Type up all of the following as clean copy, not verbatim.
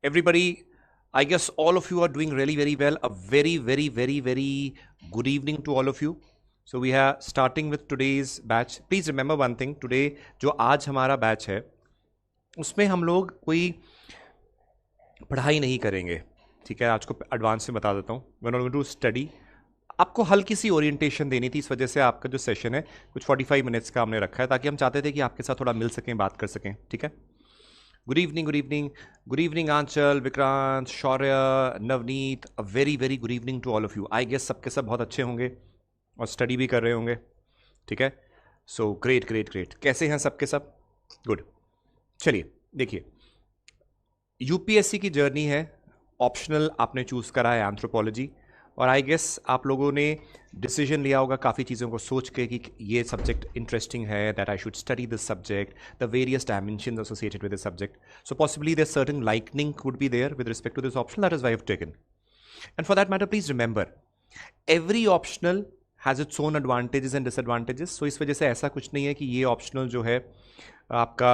Everybody, I guess all of you are doing really very well. A very, very, very, very good evening to all of you. So we are starting with today's batch. Please remember one thing. Today जो आज हमारा batch है उसमें हम लोग कोई पढ़ाई नहीं करेंगे, ठीक है? आज को एडवांस में बता देता हूँ. We are going to study. आपको हल्की सी ओरिएंटेशन देनी थी, इस वजह से आपका जो सेशन है कुछ 45 मिनट्स का हमने रखा है, ताकि हम चाहते थे कि आपके साथ थोड़ा मिल सकें, बात कर सकें, ठीक है? Good evening, good evening, good evening Aanchal, Vikrant, Shaurya, Navneet. A very very good evening to all of you. I guess सबके सब बहुत अच्छे होंगे और स्टडी भी कर रहे होंगे, ठीक है? So great great great. कैसे हैं सबके सब? गुड. चलिए देखिए, यूपीएससी की जर्नी है. ऑप्शनल आपने चूज़ करा है एंथ्रोपोलॉजी, और आई गेस आप लोगों ने डिसीजन लिया होगा काफ़ी चीज़ों को सोच के कि ये सब्जेक्ट इंटरेस्टिंग है, that I should study this subject, the various dimensions associated with this subject. So possibly there certain likening would be there with respect to this option. That is why I have taken. And for that matter please remember, every optional has its own advantages and disadvantages. So इस वजह से ऐसा कुछ नहीं है कि ये optional जो है आपका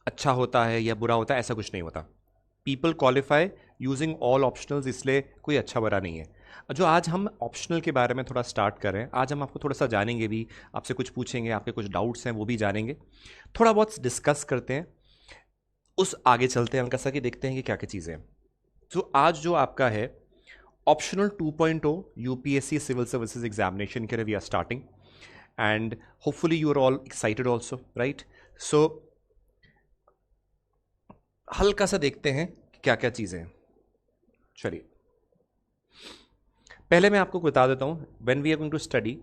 अच्छा होता है या बुरा होता है, ऐसा कुछ नहीं होता. People qualify using all optionals, इसलिए कोई अच्छा बुरा नहीं है. जो आज हम ऑप्शनल के बारे में थोड़ा स्टार्ट कर रहे हैं, आज हम आपको थोड़ा सा जानेंगे भी, आपसे कुछ पूछेंगे, आपके कुछ डाउट्स हैं वो भी जानेंगे, थोड़ा बहुत डिस्कस करते हैं, उस आगे चलते हैं हल्का सा कि देखते हैं कि क्या क्या चीज़ें हैं. तो आज जो आपका है optional 2.0 UPSC civil services examination के लिए we are starting, and hopefully you are all excited also, right? So हल्का सा देखते हैं क्या क्या चीज़ें हैं. चलिए पहले मैं आपको बता देता हूं, when we are going to study,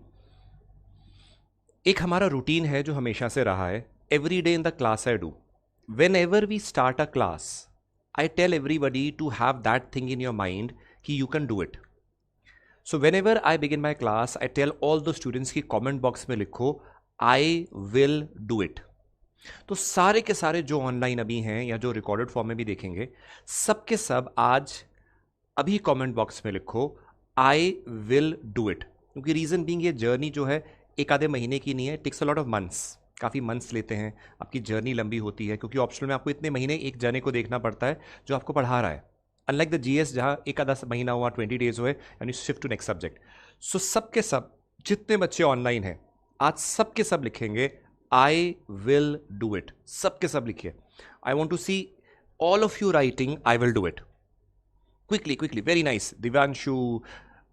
एक हमारा रूटीन है जो हमेशा से रहा है. Every day in the class I do, whenever we start a class, I tell everybody to have that thing in your mind कि you can do it. So whenever I begin my class, I tell all the students की comment box में लिखो I will do it. तो सारे के सारे जो online अभी हैं या जो रिकॉर्डेड फॉर्म में भी देखेंगे, सब के सब आज अभी कमेंट बॉक्स में लिखो आई विल डू इट. क्योंकि रीज़न बीइंग ये जर्नी जो है एक आधे महीने की नहीं है, takes a lot of months, काफ़ी मंथ्स लेते हैं, आपकी जर्नी लंबी होती है, क्योंकि ऑप्शनल में आपको इतने महीने एक जने को देखना पड़ता है जो आपको पढ़ा रहा है, अनलाइक द जीएस जहाँ एक आधा महीना हुआ, 20 डेज हुए, यानी शिफ्ट टू नेक्स्ट सब्जेक्ट. सो सब के सब जितने बच्चे ऑनलाइन हैं आज सब के सब लिखेंगे आई विल डू इट. सबके सब लिखिए. I want to see all of you writing I will do it. Quickly quickly. Very nice. Divyanshu,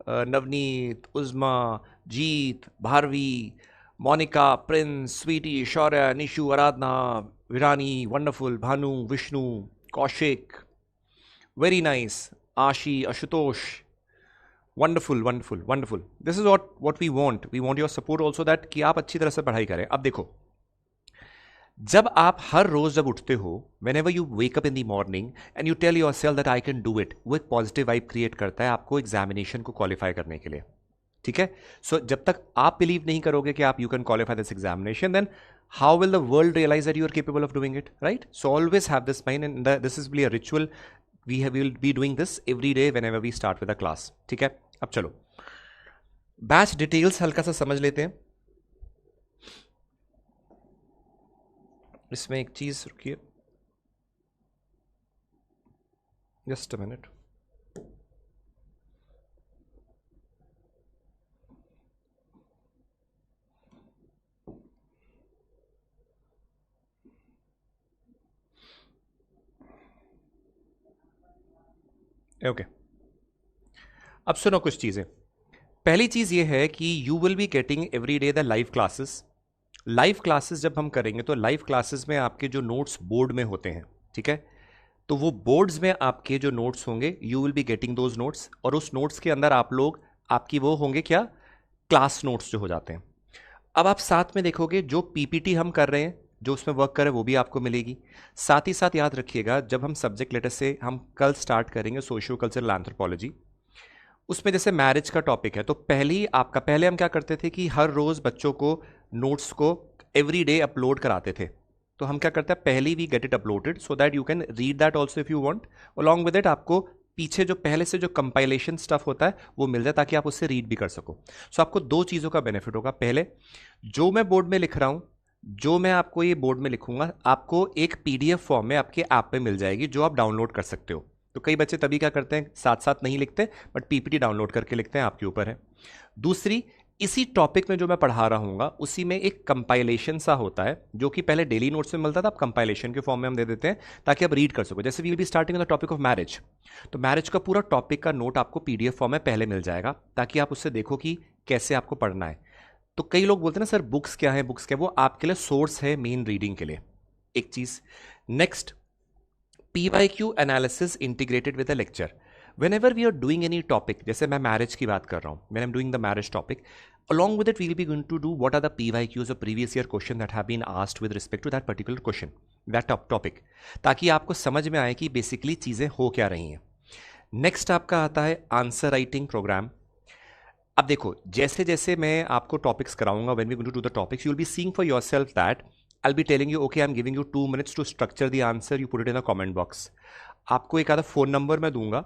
Navneet, Uzma, Jeet, Bharvi, Monika, Prince, Sweety, Shaurya, Nishu, Aradhana, Virani, wonderful, Bhanu, Vishnu, Kaushik, very nice, Aashi, Ashutosh, wonderful wonderful wonderful. This is what we want. We want your support also, that कि आप अच्छी तरह से पढ़ाई करें. अब देखो, जब आप हर रोज जब उठते हो, whenever you wake up in the morning and you tell yourself that I can do it, वो एक पॉजिटिव वाइब क्रिएट करता है आपको एग्जामिनेशन को क्वालिफाई करने के लिए, ठीक है? सो जब तक आप बिलीव नहीं करोगे कि आप you can qualify this examination, then how will the world realise that you are capable of doing it, right? So always have this mind, and this is be a ritual. We will be doing this every day whenever we start with a class, ठीक है? अब चलो batch details हल्का सा समझ लेते हैं. इसमें एक चीज रुकिए, जस्ट अ मिनट. ओके, अब सुनो कुछ चीजें. पहली चीज ये है कि you will be getting every day the live classes. Live classes जब हम करेंगे तो लाइव क्लासेस में आपके जो नोट्स बोर्ड में होते हैं, ठीक है? तो वो बोर्ड्स में आपके जो नोट्स होंगे, you will be getting those notes, और उस नोट्स के अंदर आप लोग आपकी वो होंगे क्या, क्लास नोट्स जो हो जाते हैं. अब आप साथ में देखोगे जो पीपीटी हम कर रहे हैं, जो उसमें वर्क कर रहे हैं, वो भी आपको मिलेगी. साथ ही साथ याद रखिएगा, जब हम सब्जेक्ट लेटर से हम कल स्टार्ट करेंगे सोशियो कल्चरल एंथ्रोपोलॉजी, उसमें जैसे मैरिज का टॉपिक है, तो पहले हम क्या करते थे कि हर रोज बच्चों को नोट्स को एवरी डे अपलोड कराते थे. तो हम क्या करते हैं, पहले we get it uploaded so that you can read that also if you want. Along with it आपको पीछे जो पहले से जो कंपाइलेशन स्टफ होता है वो मिल जाए, ताकि आप उससे रीड भी कर सको. सो आपको दो चीज़ों का बेनिफिट होगा. पहले, जो मैं बोर्ड में लिख रहा हूँ, जो मैं आपको ये बोर्ड में लिखूंगा आपको एक पीडीएफ फॉर्म में आपके ऐप पे मिल जाएगी, जो आप डाउनलोड कर सकते हो। तो कई बच्चे तभी क्या करते हैं, साथ साथ नहीं लिखते बट पीपीटी डाउनलोड करके लिखते हैं, आपके ऊपर है। दूसरी, इसी टॉपिक में जो मैं पढ़ा रहा हूँ उसी में एक कंपाइलेशन सा होता है, जो कि पहले डेली नोट्स में मिलता था, अब कंपाइलेशन के फॉर्म में हम दे देते हैं ताकि आप रीड कर सको। जैसे we will be starting the topic of marriage, तो मैरिज का पूरा टॉपिक का नोट आपको पीडीएफ फॉर्म में पहले मिल जाएगा, ताकि आप उससे देखो कि कैसे आपको पढ़ना है। तो कई लोग बोलते हैं ना सर बुक्स क्या है, बुक्स क्या है, वो आपके लिए सोर्स है मेन रीडिंग के लिए, एक चीज। Next, PYQ analysis integrated with the lecture. Whenever we are doing any topic, जैसे मैं मैरिज की बात कर रहा हूं, when I'm doing the marriage topic, along with it we will be going to do what are the PYQs or previous year question that have been asked with respect to that particular question, that topic, ताकि आपको समझ में आए कि basically चीजें हो क्या रही हैं। नेक्स्ट आपका आता है आंसर राइटिंग प्रोग्राम। अब देखो, जैसे जैसे मैं आपको टॉपिक्स कराऊंगा, when we going to do the topics, you will be seeing for yourself that I'll be telling you, okay, I'm giving you 2 minutes to structure the answer, you put it in the comment box. आपको एक आधा phone number मैं दूंगा,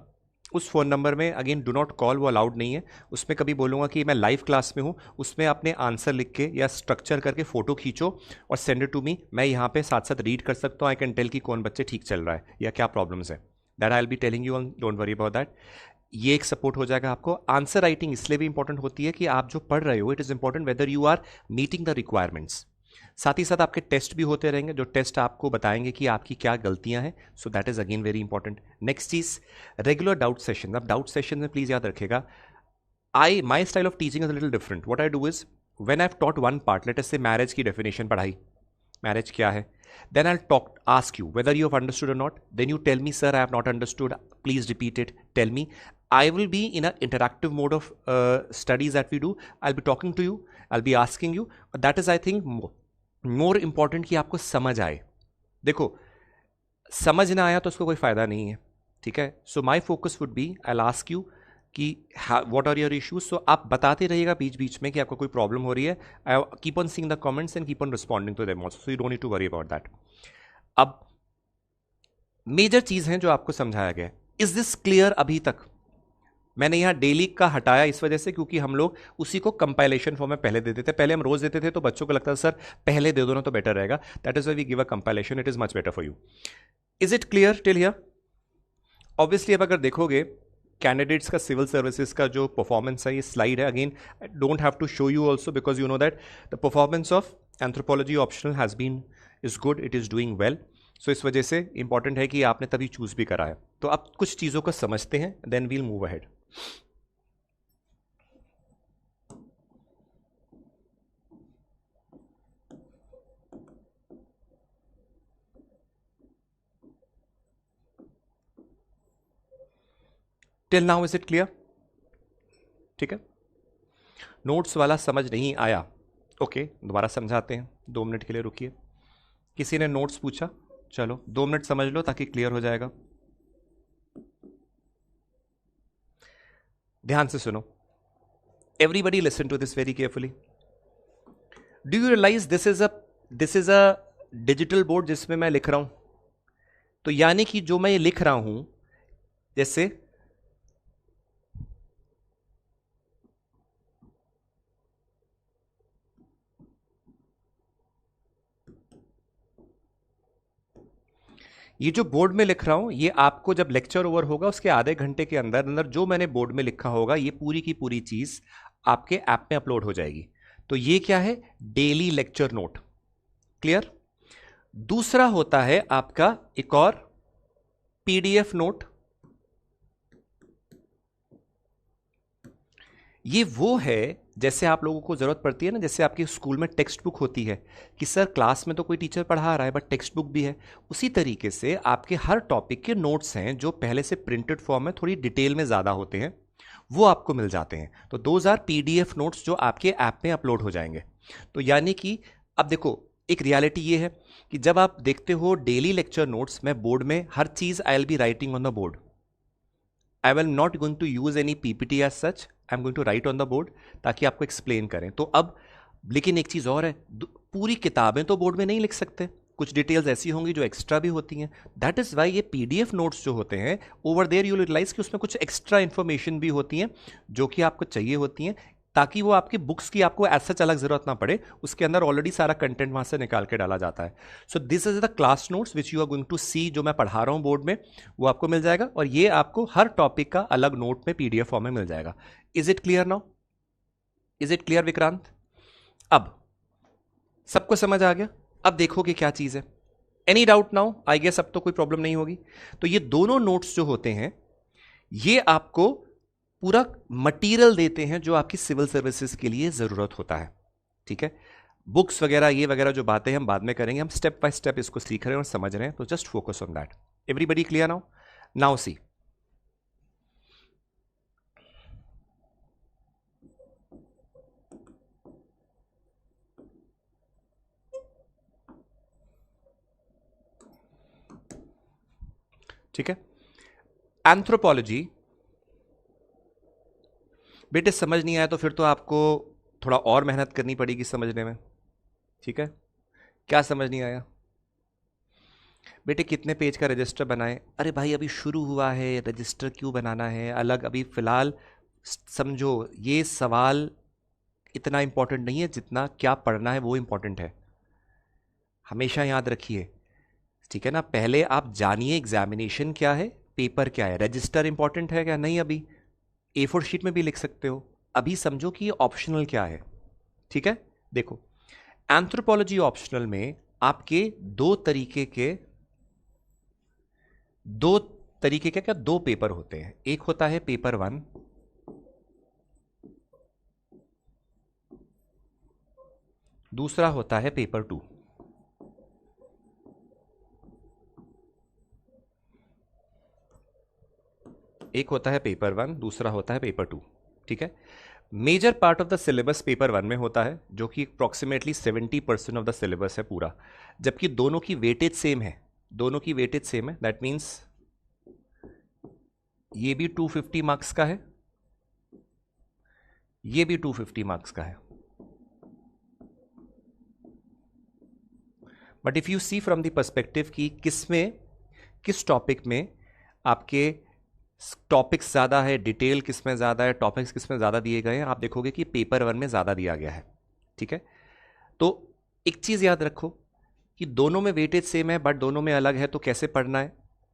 उस phone number में again do not call, वो allowed नहीं है। उसमें कभी बोलूँगा कि मैं लाइव क्लास में हूँ, उसमें अपने आंसर लिख के या स्ट्रक्चर करके फ़ोटो खींचो और सेंड इट टू मी। मैं यहाँ पे साथ साथ रीड कर सकता हूँ, आई कैन टेल कि कौन बच्चे ठीक चल रहा है या क्या प्रॉब्लम्स है। That I will be telling you on, don't worry about that. ये एक सपोर्ट हो जाएगा आपको। आंसर राइटिंग इसलिए भी इंपॉर्टेंट होती है कि आप जो पढ़ रहे हो, it is important whether you are meeting the requirements. साथ ही साथ आपके टेस्ट भी होते रहेंगे, जो टेस्ट आपको बताएंगे कि आपकी क्या गलतियां हैं। So that is again very important. Next चीज, रेगुलर डाउट सेशन। अब डाउट सेशन में प्लीज याद रखेगा, my style of teaching is little different. What I do is, when I have taught one part, late us से marriage की definition पढ़ाई, marriage क्या है, then I'll ask you whether you have understood or not. Then you tell me, sir, I have not understood, please repeat it, tell me. I will be in an interactive mode of studies that we do. I'll be talking to you, I'll be asking you. That is, I think, more important कि आपको समझ आए। देखो, समझ ना आया तो उसको कोई फायदा नहीं है, ठीक है। So my focus would be, I'll ask you कि what are your issues. So आप बताते रहिएगा बीच बीच में कि आपको कोई प्रॉब्लम हो रही है। I keep on seeing the comments and keep on responding to them also, so you don't need to worry about that. अब मेजर चीज हैं जो आपको समझाया गया, इज दिस क्लियर अभी तक? मैंने यहां डेली का हटाया इस वजह से क्योंकि हम लोग उसी को कंपाइलेशन फॉर्म में पहले देते थे। पहले हम रोज देते थे तो बच्चों को लगता था सर पहले दे दो ना तो बेटर रहेगा। That is why we give a compilation, it is much better for you. Is it clear till here? Obviously अब अगर देखोगे कैंडिडेट्स का सिविल सर्विसेज का जो परफॉर्मेंस है, ये स्लाइड है। Again I don't have to show you also because you know that the performance of anthropology optional has been is good, it is doing well. So इस वजह से important है कि आपने तभी चूज भी करा है। तो अब कुछ चीज़ों को समझते हैं, then we'll move ahead. Till now is it clear? ठीक है, नोट्स वाला समझ नहीं आया, ओके दोबारा समझाते हैं। 2 मिनट के लिए रुकिए। किसी ने नोट्स पूछा, चलो 2 मिनट समझ लो ताकि क्लियर हो जाएगा। ध्यान से सुनो, everybody listen to this very carefully. Do you realise this is a digital board जिसमें मैं लिख रहा हूं? तो यानी कि जो मैं ये लिख रहा हूं, जैसे ये जो बोर्ड में लिख रहा हूं, ये आपको जब लेक्चर ओवर होगा उसके आधे घंटे के अंदर अंदर जो मैंने बोर्ड में लिखा होगा, ये पूरी की पूरी चीज आपके ऐप में अपलोड हो जाएगी। तो ये क्या है? Daily lecture note. क्लियर? दूसरा होता है आपका एक और पीडीएफ नोट। ये वो है जैसे आप लोगों को जरूरत पड़ती है ना, जैसे आपके स्कूल में टेक्स्ट बुक होती है कि सर क्लास में तो कोई टीचर पढ़ा रहा है बट टेक्स्ट बुक भी है, उसी तरीके से आपके हर टॉपिक के नोट्स हैं जो पहले से प्रिंटेड फॉर्म में थोड़ी डिटेल में ज़्यादा होते हैं, वो आपको मिल जाते हैं। तो दोज आर पीडीएफ नोट्स जो आपके ऐप में अपलोड हो जाएंगे। तो यानी कि अब देखो, एक रियलिटी ये है कि जब आप देखते हो डेली लेक्चर नोट्स, मैं बोर्ड में हर चीज़ I will be writing on the board. I will not going to use any PPT as such, I am going to write on the board ताकि आपको एक्सप्लेन करें। तो अब लेकिन एक चीज़ और है, पूरी किताबें तो बोर्ड में नहीं लिख सकते, कुछ डिटेल्स ऐसी होंगी जो एक्स्ट्रा भी होती हैं। दैट इज़ वाई ये पीडीएफ नोट्स जो होते हैं ओवर देयर यू रियलाइज कि उसमें कुछ एक्स्ट्रा इन्फॉर्मेशन भी होती हैं जो कि आपको चाहिए होती हैं, ताकि वो आपकी बुक्स की आपको ऐसा अलग जरूरत ना पड़े, उसके अंदर ऑलरेडी सारा कंटेंट वहां से निकाल के डाला जाता है. So this is the class notes which you are going to see, जो मैं पढ़ा रहा हूं बोर्ड में वो आपको मिल जाएगा, और ये आपको हर टॉपिक का अलग नोट में पीडीएफ फॉर्म में मिल जाएगा. Is it clear now? Is it clear Vikrant? अब सबको समझ आ गया? अब देखो कि क्या चीज है. Any doubt now? I guess अब तो कोई प्रॉब्लम नहीं होगी. तो ये दोनों नोट्स जो होते हैं ये आपको पूरा मटेरियल देते हैं जो आपकी सिविल सर्विसेज के लिए जरूरत होता है. ठीक है, बुक्स वगैरह ये वगैरह जो बातें हम बाद में करेंगे, हम स्टेप बाय स्टेप इसको सीख रहे हैं और समझ रहे हैं, तो just focus on that. Everybody clear now? Now see, ठीक है. एंथ्रोपोलॉजी बेटे समझ नहीं आया तो फिर तो आपको थोड़ा और मेहनत करनी पड़ेगी समझने में. ठीक है, क्या समझ नहीं आया बेटे? कितने पेज का रजिस्टर बनाए? अरे भाई अभी शुरू हुआ है, रजिस्टर क्यों बनाना है अलग? अभी फिलहाल समझो ये सवाल इतना इंपॉर्टेंट नहीं है जितना क्या पढ़ना है वो इंपॉर्टेंट है. हमेशा याद रखिए, ठीक है ना. पहले आप जानिए एग्जामिनेशन क्या है, पेपर क्या है. रजिस्टर इंपॉर्टेंट है क्या? नहीं, अभी A4 शीट में भी लिख सकते हो. अभी समझो कि ये ऑप्शनल क्या है. ठीक है, देखो एंथ्रोपोलॉजी ऑप्शनल में आपके दो तरीके के क्या दो पेपर होते हैं. एक होता है पेपर 1, दूसरा होता है पेपर 2. एक होता है पेपर 1, दूसरा होता है पेपर 2. ठीक है, major part of the syllabus paper 1 में होता है, जो कि अप्रोक्सीमेटली 70% ऑफ द सिलेबस है पूरा, जबकि दोनों की वेटेज सेम है. दोनों की वेटेज सेम है, दैट मीन्स ये भी 250 मार्क्स का है, ये भी 250 मार्क्स का है. But if you see from the perspective कि किस टॉपिक में आपके टॉपिक्स ज्यादा है, डिटेल किस में ज्यादा है, टॉपिक्स किस में ज्यादा दिए गए हैं, आप देखोगे कि पेपर 1 में ज्यादा दिया गया है. ठीक है, तो एक चीज याद रखो कि दोनों में वेटेज सेम है बट दोनों में अलग है, तो कैसे पढ़ना है,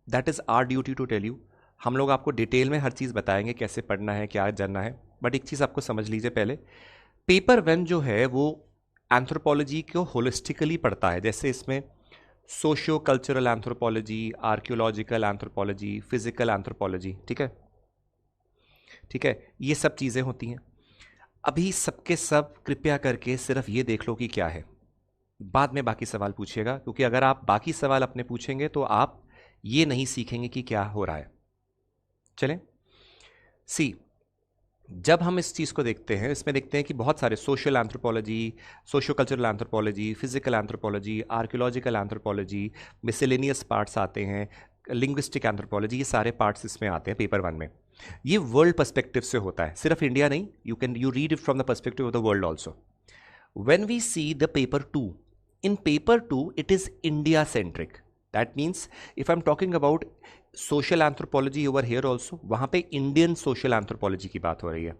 that is our duty to tell you. हम लोग आपको डिटेल में हर चीज बताएंगे कैसे पढ़ना है, क्या जानना है. बट एक चीज आपको समझ लीजिए पहले, पेपर 1 जो है वो एंथ्रोपोलॉजी को होलिस्टिकली पढ़ता है. जैसे इसमें socio cultural anthropology, archaeological anthropology, physical anthropology. ठीक है, ठीक है, ये सब चीजें होती हैं. अभी सबके सब कृपया करके सिर्फ ये देख लो कि क्या है, बाद में बाकी सवाल पूछिएगा, क्योंकि अगर आप बाकी सवाल अपने पूछेंगे तो आप ये नहीं सीखेंगे कि क्या हो रहा है. चलें, सी, जब हम इस चीज को देखते हैं, इसमें देखते हैं कि बहुत सारे social anthropology, socio cultural anthropology, physical anthropology, archaeological anthropology, miscellaneous parts आते हैं, लिंग्विस्टिक एंथ्रोपोलॉजी, ये सारे पार्ट्स इसमें आते हैं पेपर 1 में. ये वर्ल्ड पर्सपेक्टिव से होता है, सिर्फ इंडिया नहीं. You read it from the perspective of the world also. When we see the paper 2, in paper 2 it is India centric. That means if I'm talking about social anthropology over here also, वहां पे Indian social anthropology की बात हो रही है.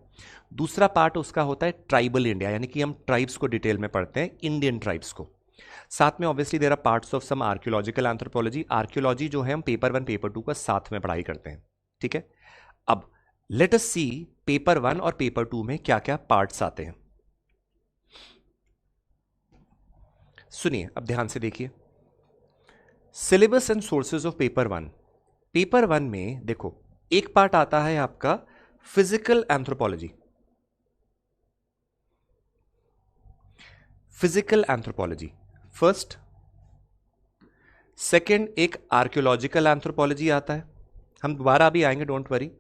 दूसरा part उसका होता है ट्राइबल इंडिया, यानी कि हम ट्राइब्स को डिटेल में पढ़ते हैं, इंडियन ट्राइब्स को. साथ में obviously there are parts of some archaeological anthropology. Archaeology जो है हम पेपर 1 पेपर 2 का साथ में पढ़ाई करते हैं. ठीक है, अब लेट अस सी पेपर 1 और पेपर 2 में क्या क्या पार्ट्स आते हैं. सुनिए, अब ध्यान से देखिए, syllabus and sources of paper 1. Paper 1 में देखो एक पार्ट आता है आपका physical anthropology. Physical anthropology first. Second एक आर्कियोलॉजिकल एंथ्रोपोलॉजी आता है, हम दोबारा अभी आएंगे, don't worry.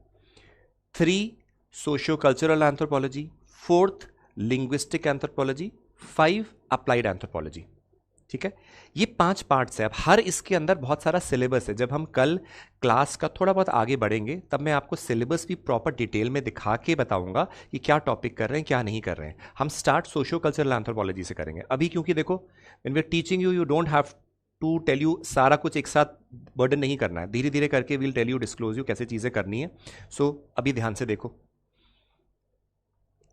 3 socio cultural anthropology. 4th linguistic anthropology. 5 applied anthropology. ठीक है, ये 5 पार्ट्स है. अब हर इसके अंदर बहुत सारा सिलेबस है. जब हम कल क्लास का थोड़ा बहुत आगे बढ़ेंगे तब मैं आपको सिलेबस भी प्रॉपर डिटेल में दिखा के बताऊंगा कि क्या टॉपिक कर रहे हैं क्या नहीं कर रहे हैं. हम स्टार्ट सोशियो कल्चरल एंथ्रोपोलॉजी से करेंगे अभी, क्योंकि देखो when we are teaching you, you don't have to tell you सारा कुछ एक साथ, बर्डन नहीं करना है. धीरे धीरे करके we'll tell you, disclose you कैसे चीजें करनी है. सो अभी ध्यान से देखो,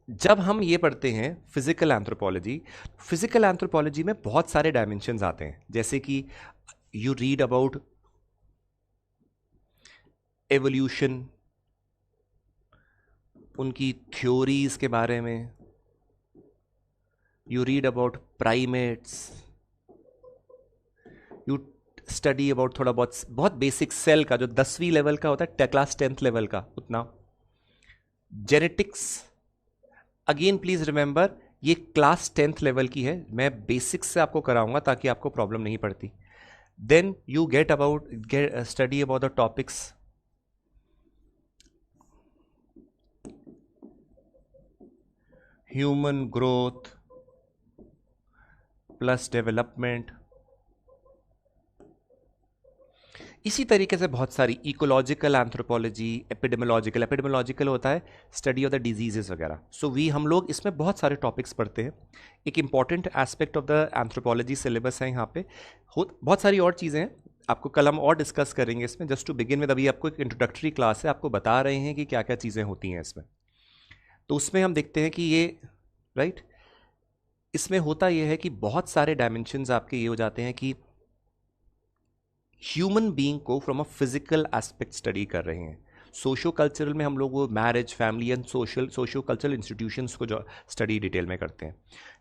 जब हम ये पढ़ते हैं फिजिकल एंथ्रोपोलॉजी में बहुत सारे डायमेंशंस आते हैं, जैसे कि यू रीड अबाउट एवोल्यूशन, उनकी थ्योरीज के बारे में, you read about primates, you study about थोड़ा बहुत बेसिक सेल का जो 10वीं लेवल का होता है, क्लास 10th लेवल का उतना। जेनेटिक्स, अगेन प्लीज रिमेंबर ये क्लास 10th लेवल की है, मैं बेसिक्स से आपको कराऊंगा ताकि आपको प्रॉब्लम नहीं पड़ती। Then you get study about the topics human growth plus development, इसी तरीके से बहुत सारी इकोलॉजिकल एंथ्रोपोलॉजी, एपिडेमोलॉजिकल होता है स्टडी ऑफ द डिजीजेस वगैरह। सो हम लोग इसमें बहुत सारे टॉपिक्स पढ़ते हैं। एक important aspect of the anthropology syllabus है यहाँ पे। बहुत सारी और चीज़ें हैं, आपको कल हम और डिस्कस करेंगे इसमें। जस्ट टू बिगिन विद, अभी आपको एक इंट्रोडक्टरी क्लास है, आपको बता रहे हैं कि क्या क्या चीज़ें होती हैं इसमें। तो उसमें हम देखते हैं कि ये राइट इसमें होता यह है कि बहुत सारे डायमेंशंस आपके ये हो जाते हैं कि ह्यूमन बीइंग को from a physical aspect study कर रहे हैं। सोशो कल्चरल में हम लोग वो marriage, family and socio cultural institutions को जो स्टडी डिटेल में करते हैं।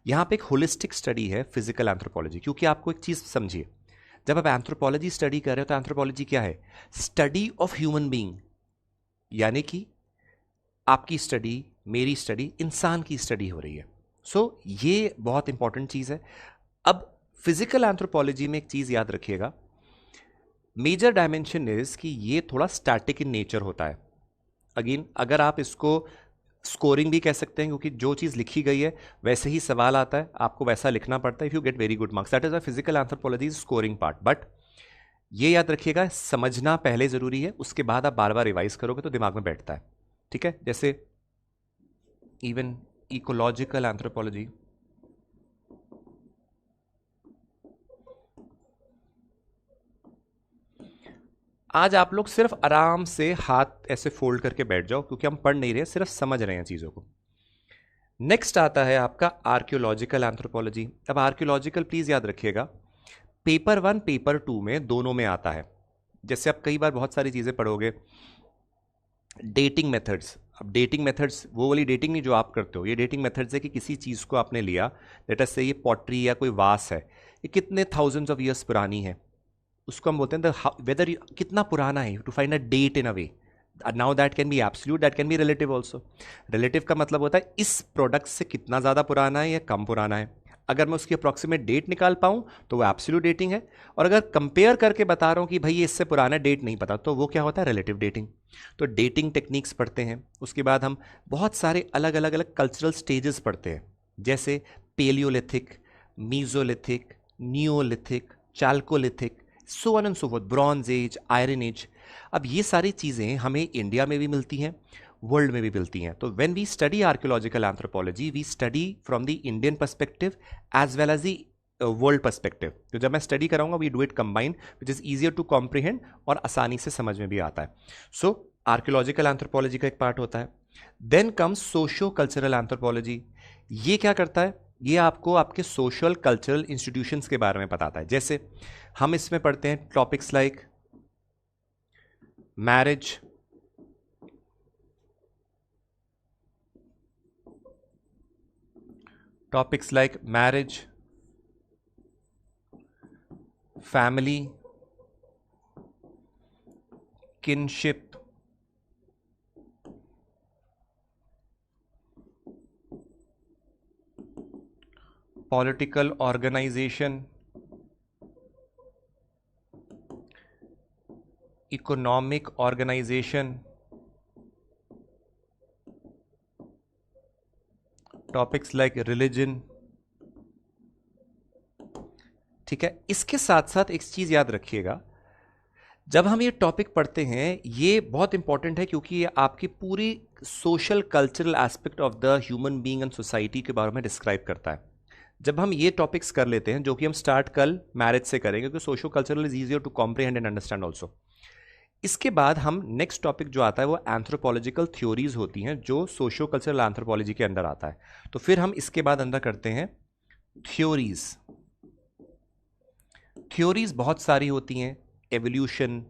यहाँ पे एक होलिस्टिक स्टडी है फिजिकल एंथ्रोपोलॉजी, क्योंकि आपको एक चीज़ समझिए, जब आप एंथ्रोपोलॉजी स्टडी कर रहे हो तो एंथ्रोपोलॉजी क्या है? स्टडी ऑफ ह्यूमन बीइंग, यानी कि आपकी स्टडी, मेरी स्टडी, इंसान की स्टडी हो रही है। सो ये बहुत इंपॉर्टेंट चीज़ है। अब फिजिकल एंथ्रोपोलॉजी में एक चीज़ याद रखिएगा, मेजर डायमेंशन इज कि ये थोड़ा स्टैटिक इन नेचर होता है। अगेन अगर आप इसको स्कोरिंग भी कह सकते हैं, क्योंकि जो चीज़ लिखी गई है वैसे ही सवाल आता है, आपको वैसा लिखना पड़ता है। If you get very good marks, that is a physical anthropology scoring part. But ये याद रखिएगा, समझना पहले ज़रूरी है, उसके बाद आप बार बार रिवाइज करोगे तो दिमाग में बैठता है। ठीक है, जैसे इवन इकोलॉजिकल एंथ्रोपोलॉजी, आज आप लोग सिर्फ आराम से हाथ ऐसे फोल्ड करके बैठ जाओ, क्योंकि हम पढ़ नहीं रहे, सिर्फ समझ रहे हैं चीज़ों को। नेक्स्ट आता है आपका आर्कियोलॉजिकल एंथ्रोपोलॉजी। अब आर्कियोलॉजिकल प्लीज़ याद रखिएगा, पेपर 1 पेपर 2 में दोनों में आता है। जैसे आप कई बार बहुत सारी चीज़ें पढ़ोगे, डेटिंग मेथड्स। अब डेटिंग मेथड्स वो वाली डेटिंग नहीं जो आप करते हो, ये डेटिंग मेथड्स है कि किसी चीज़ को आपने लिया, लेट अस से ये पॉटरी या कोई वास है, ये कितने थाउजेंड्स ऑफ ईयर्स पुरानी है, उसको हम बोलते हैं वेदर कितना पुराना है, to find a date in a way. Now that can be absolute, that can be relative also. Relative का मतलब होता है इस प्रोडक्ट से कितना ज़्यादा पुराना है या कम पुराना है। अगर मैं उसकी अप्रॉक्सीमेट डेट निकाल पाऊँ तो वो एब्सोल्यूट डेटिंग है, और अगर कंपेयर करके बता रहा हूँ कि भाई ये इससे पुराना डेट नहीं पता, तो वो क्या होता है? Relative dating. तो डेटिंग टेक्निक्स पढ़ते हैं। उसके बाद हम बहुत सारे अलग अलग कल्चरल स्टेजेस पढ़ते हैं, जैसे palaeolithic, mesolithic, neolithic, chalcolithic, so on and so forth, bronze age, iron age. अब ये सारी चीज़ें हमें इंडिया में भी मिलती हैं, वर्ल्ड में भी मिलती हैं। तो when we study archaeological anthropology, we study from the Indian perspective as well as the world perspective. तो जब मैं स्टडी कराऊंगा, we do it combine, which is easier to comprehend और आसानी से समझ में भी आता है। सो आर्कियोलॉजिकल एंथ्रोपोलॉजी का एक पार्ट होता है। Then comes socio cultural anthropology. ये क्या करता है? ये आपको आपके सोशल कल्चरल इंस्टीट्यूशंस के बारे में बताता है। जैसे हम इसमें पढ़ते हैं topics like marriage, family, kinship, political organisation, economic organisation, topics like religion. ठीक है, इसके साथ साथ एक चीज याद रखिएगा, जब हम ये टॉपिक पढ़ते हैं ये बहुत इंपॉर्टेंट है, क्योंकि ये आपकी पूरी social cultural aspect of the human being and society के बारे में डिस्क्राइब करता है। जब हम ये टॉपिक्स कर लेते हैं, जो कि हम स्टार्ट कल मैरिज से करेंगे, क्योंकि socio cultural is easier to comprehend and understand also. इसके बाद हम नेक्स्ट टॉपिक जो आता है वो एंथ्रोपोलॉजिकल थ्योरीज होती हैं, जो सोशो कल्चरल एंथ्रोपोलॉजी के अंदर आता है। तो फिर हम इसके बाद अंदर करते हैं थ्योरीज। थ्योरीज बहुत सारी होती हैं, evolution,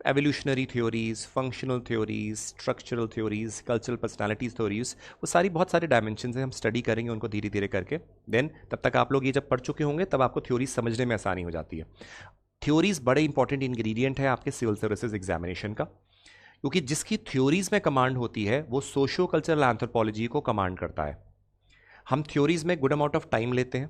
evolutionary theories, functional theories, structural theories, cultural personalities theories, वो सारी बहुत सारे डायमेंशन हैं, हम स्टडी करेंगे उनको धीरे धीरे करके। देन तब तक आप लोग ये जब पढ़ चुके होंगे तब आपको थ्योरीज समझने में आसानी हो जाती है। थ्योरीज बड़े इंपॉर्टेंट इंग्रेडिएंट है आपके सिविल सर्विसेज एग्जामिनेशन का, क्योंकि जिसकी थ्योरीज में कमांड होती है वो सोशो कल्चरल एंथ्रोपोलॉजी को कमांड करता है। हम थ्योरीज में गुड अमाउंट ऑफ टाइम लेते हैं,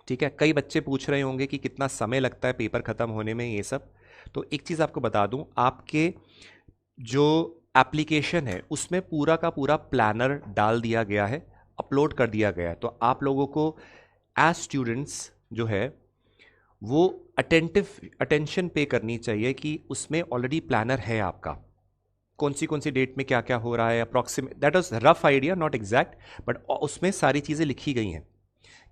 ठीक है। कई बच्चे पूछ रहे होंगे कि कितना समय लगता है पेपर खत्म होने में, ये सब। तो एक चीज़ आपको बता दूं, आपके जो एप्लीकेशन है उसमें पूरा का पूरा प्लानर डाल दिया गया है, अपलोड कर दिया गया है। तो आप लोगों को एज स्टूडेंट्स जो है वो अटेंशन पे करनी चाहिए कि उसमें ऑलरेडी प्लानर है आपका, कौन सी डेट में क्या क्या हो रहा है, approximate, that was rough idea, not exact, but उसमें सारी चीज़ें लिखी गई हैं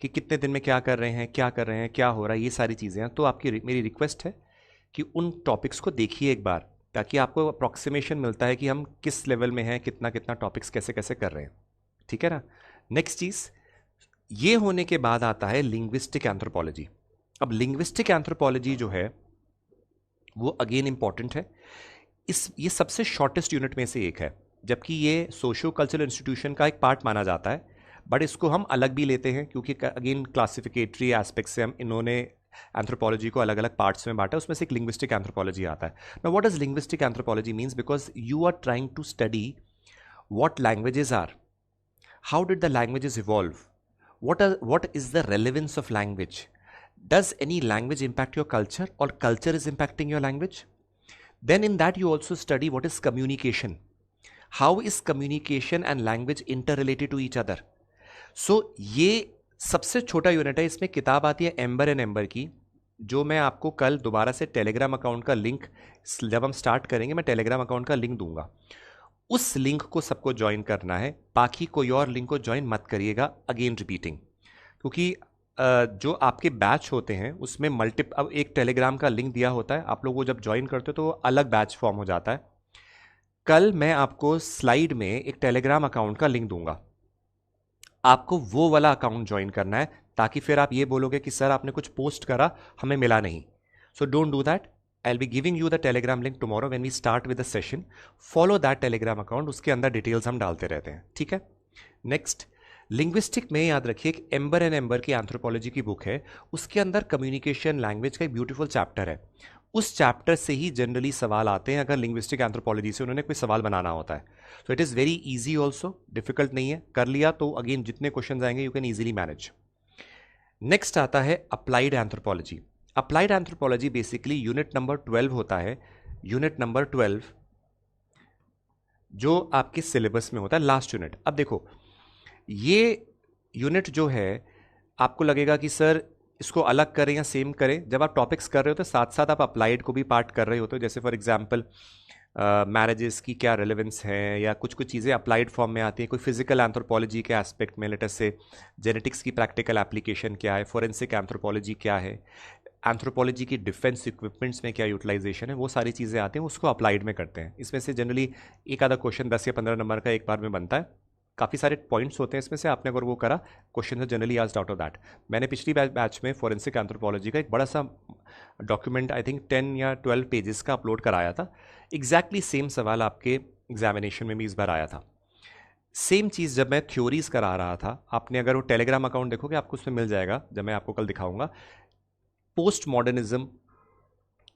कि कितने दिन में क्या कर रहे हैं, क्या कर रहे हैं, क्या हो रहा है, ये सारी चीज़ें हैं। तो आपकी मेरी रिक्वेस्ट है कि उन टॉपिक्स को देखिए एक बार, ताकि आपको अप्रॉक्सीमेशन मिलता है कि हम किस लेवल में हैं, कितना कितना टॉपिक्स कैसे कैसे कर रहे हैं, ठीक है ना। नेक्स्ट चीज़ ये होने के बाद आता है लिंग्विस्टिक एंथ्रोपोलॉजी। अब लिंग्विस्टिक एंथ्रोपोलॉजी जो है वो अगेन इंपॉर्टेंट है। ये सबसे शॉर्टेस्ट यूनिट में से एक है, जबकि ये सोशो कल्चरल इंस्टीट्यूशन का एक पार्ट माना जाता है, बट इसको हम अलग भी लेते हैं क्योंकि अगेन क्लासिफिकेटरी एस्पेक्ट से हम इन्होंने एंथ्रोपोलॉजी को अलग अलग पार्ट्स में बांटा, उसमें से एक लिंग्विस्टिक एंथ्रोपोलॉजी आता है। Now what does linguistic anthropology means, because you are trying to study what languages are, how did the languages evolve, what is the relevance of language, does any language impact your culture or culture is impacting your language? Then in that you also study what is communication, how is communication and language interrelated to each other. So ये सबसे छोटा unit है, इसमें किताब आती है amber and amber की, जो मैं आपको कल दोबारा से टेलीग्राम अकाउंट का लिंक, जब हम स्टार्ट करेंगे मैं टेलीग्राम अकाउंट का लिंक दूंगा, उस लिंक को सबको ज्वाइन करना है, बाकी कोई और लिंक को ज्वाइन मत करिएगा। अगेन रिपीटिंग, क्योंकि जो आपके बैच होते हैं उसमें अब एक टेलीग्राम का लिंक दिया होता है, आप लोग वो जब ज्वाइन करते हो तो वो अलग बैच फॉर्म हो जाता है। कल मैं आपको स्लाइड में एक टेलीग्राम अकाउंट का लिंक दूंगा, आपको वो वाला अकाउंट ज्वाइन करना है, ताकि फिर आप ये बोलोगे कि सर आपने कुछ पोस्ट करा हमें मिला नहीं। So don't do that. I'll be giving you the telegram link tomorrow when we start with the session. Follow that telegram account, उसके अंदर डिटेल्स हम डालते रहते हैं, ठीक है। नेक्स्ट लिंग्विस्टिक में याद रखिए एक एम्बर एंड एम्बर की एंथ्रोपोलॉजी की बुक है, उसके अंदर कम्युनिकेशन लैंग्वेज का एक ब्यूटीफुल चैप्टर है। उस चैप्टर से ही जनरली सवाल आते हैं अगर लिंग्विस्टिक एंथ्रोपोलॉजी से उन्होंने कोई सवाल बनाना होता है। तो it is very easy also, difficult नहीं है, कर लिया तो अगेन जितने क्वेश्चन आएंगे you can easily manage. Next आता है applied anthropology. Applied anthropology basically unit number 12 होता है, यूनिट नंबर 12 जो आपके सिलेबस में होता है, लास्ट यूनिट। अब देखो ये यूनिट जो है आपको लगेगा कि सर इसको अलग करें या सेम करें, जब आप टॉपिक्स कर रहे हो तो साथ साथ आप अप्लाइड को भी पार्ट कर रहे होते हो। जैसे फॉर एग्जांपल मैरिजेस की क्या रेलेवेंस है, या कुछ कुछ चीज़ें अप्लाइड फॉर्म में आती हैं, कोई फिजिकल एंथ्रोपोलॉजी के एस्पेक्ट में, लेटर से जेनेटिक्स की प्रैक्टिकल एप्लीकेशन क्या है, फोरेंसिक एंथ्रोपोलॉजी क्या है, एंथ्रोपोलॉजी की डिफेंस इक्विपमेंट्स में क्या यूटिलाइजेशन है, वो सारी चीज़ें आती हैं, उसको अप्लाइड में करते हैं। इसमें से जनरली एक आधा क्वेश्चन 10 या 15 नंबर का एक बार में बनता है, काफ़ी सारे पॉइंट्स होते हैं इसमें से, आपने अगर वो करा क्वेश्चन है generally asked out of that. मैंने पिछली बैच में फोरेंसिक एंथ्रोपोलॉजी का एक बड़ा सा डॉक्यूमेंट आई थिंक 10 या 12 पेजेस का अपलोड कराया था। एग्जैक्टली सेम सवाल आपके एग्जामिनेशन में भी इस बार आया था। सेम चीज़ जब मैं थ्योरीज करा रहा था, आपने अगर वो टेलीग्राम अकाउंट देखोगे आपको उसमें मिल जाएगा, जब मैं आपको कल दिखाऊंगा। पोस्ट मॉडर्निज्म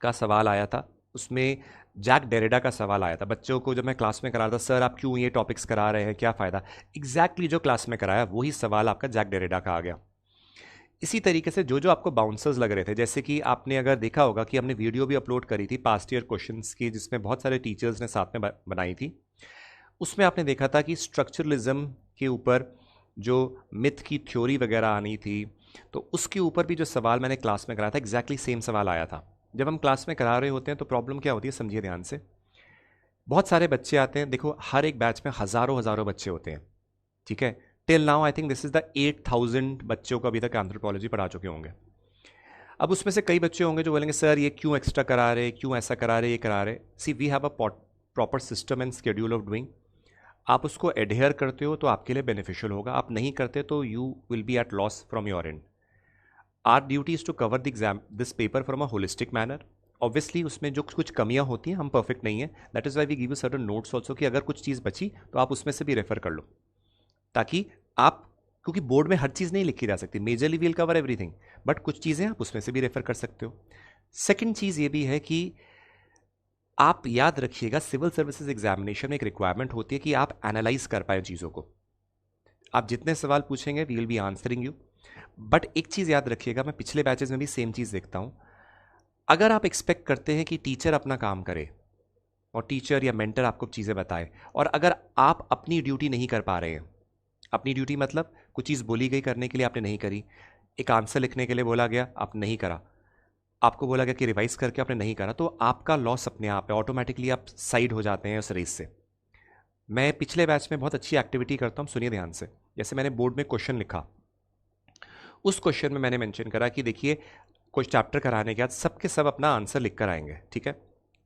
का सवाल आया था, उसमें जैक डेरिडा का सवाल आया था। बच्चों को जब मैं क्लास में करा रहा था, सर आप क्यों ये टॉपिक्स करा रहे हैं, क्या फ़ायदा, एग्जैक्टली जो क्लास में कराया वही सवाल आपका जैक डेरिडा का आ गया। इसी तरीके से जो जो आपको बाउंसर्स लग रहे थे, जैसे कि आपने अगर देखा होगा कि हमने वीडियो भी अपलोड करी थी पास्ट ईयर क्वेश्चंस की, जिसमें बहुत सारे टीचर्स ने साथ में बनाई थी। उसमें आपने देखा था कि स्ट्रक्चरलिज्म के ऊपर जो मिथ की थ्योरी वगैरह आनी थी, तो उसके ऊपर भी जो सवाल मैंने क्लास में कराया था एग्जैक्टली सेम सवाल आया था। जब हम क्लास में करा रहे होते हैं तो प्रॉब्लम क्या होती है, समझिए ध्यान से। बहुत सारे बच्चे आते हैं, देखो हर एक बैच में हज़ारों हज़ारों बच्चे होते हैं, ठीक है। Till now I think this is the 8000 बच्चों को अभी तक एंथ्रोपोलॉजी पढ़ा चुके होंगे। अब उसमें से कई बच्चे होंगे जो बोलेंगे सर ये क्यों एक्स्ट्रा करा रहे, क्यों ऐसा करा रहे, ये करा रहे। See we have a proper system and schedule of doing. आप उसको एडहेयर करते हो तो आपके लिए बेनिफिशियल होगा, आप नहीं करते तो you will be at loss from your end. Our duty is to cover the exam this paper from a holistic manner. Obviously उसमें जो कुछ कमियां होती हैं, हम परफेक्ट नहीं है, that is why we give you certain notes also कि अगर कुछ चीज़ बची तो आप उसमें से भी रेफर कर लो, ताकि आप, क्योंकि बोर्ड में हर चीज़ नहीं लिखी जा सकती, majorly we'll cover everything, but कुछ चीज़ें आप उसमें से भी रेफर कर सकते हो। सेकेंड चीज़ ये भी है कि आप याद रखिएगा सिविल सर्विसेज एग्जामिनेशन में एक रिक्वायरमेंट होती है कि आप एनालाइज कर पाए चीज़ों को। आप जितने सवाल पूछेंगे we will be answering you. But एक चीज़ याद रखिएगा, मैं पिछले बैचेस में भी सेम चीज़ देखता हूँ, अगर आप एक्सपेक्ट करते हैं कि टीचर अपना काम करे और टीचर या मेंटर आपको चीज़ें बताए, और अगर आप अपनी ड्यूटी नहीं कर पा रहे हैं, अपनी ड्यूटी मतलब कुछ चीज़ बोली गई करने के लिए आपने नहीं करी, एक आंसर लिखने के लिए बोला गया आप नहीं करा, आपको बोला गया कि रिवाइज करके आपने नहीं करा, तो आपका लॉस अपने आप है, ऑटोमेटिकली आप साइड हो जाते हैं उस रेस से। मैं पिछले बैच में बहुत अच्छी एक्टिविटी करता हूँ, सुनिए ध्यान से। जैसे मैंने बोर्ड में क्वेश्चन लिखा, उस क्वेश्चन में मैंने मेंशन करा कि देखिए कुछ चैप्टर कराने के बाद सबके सब अपना आंसर लिख कर आएंगे, ठीक है।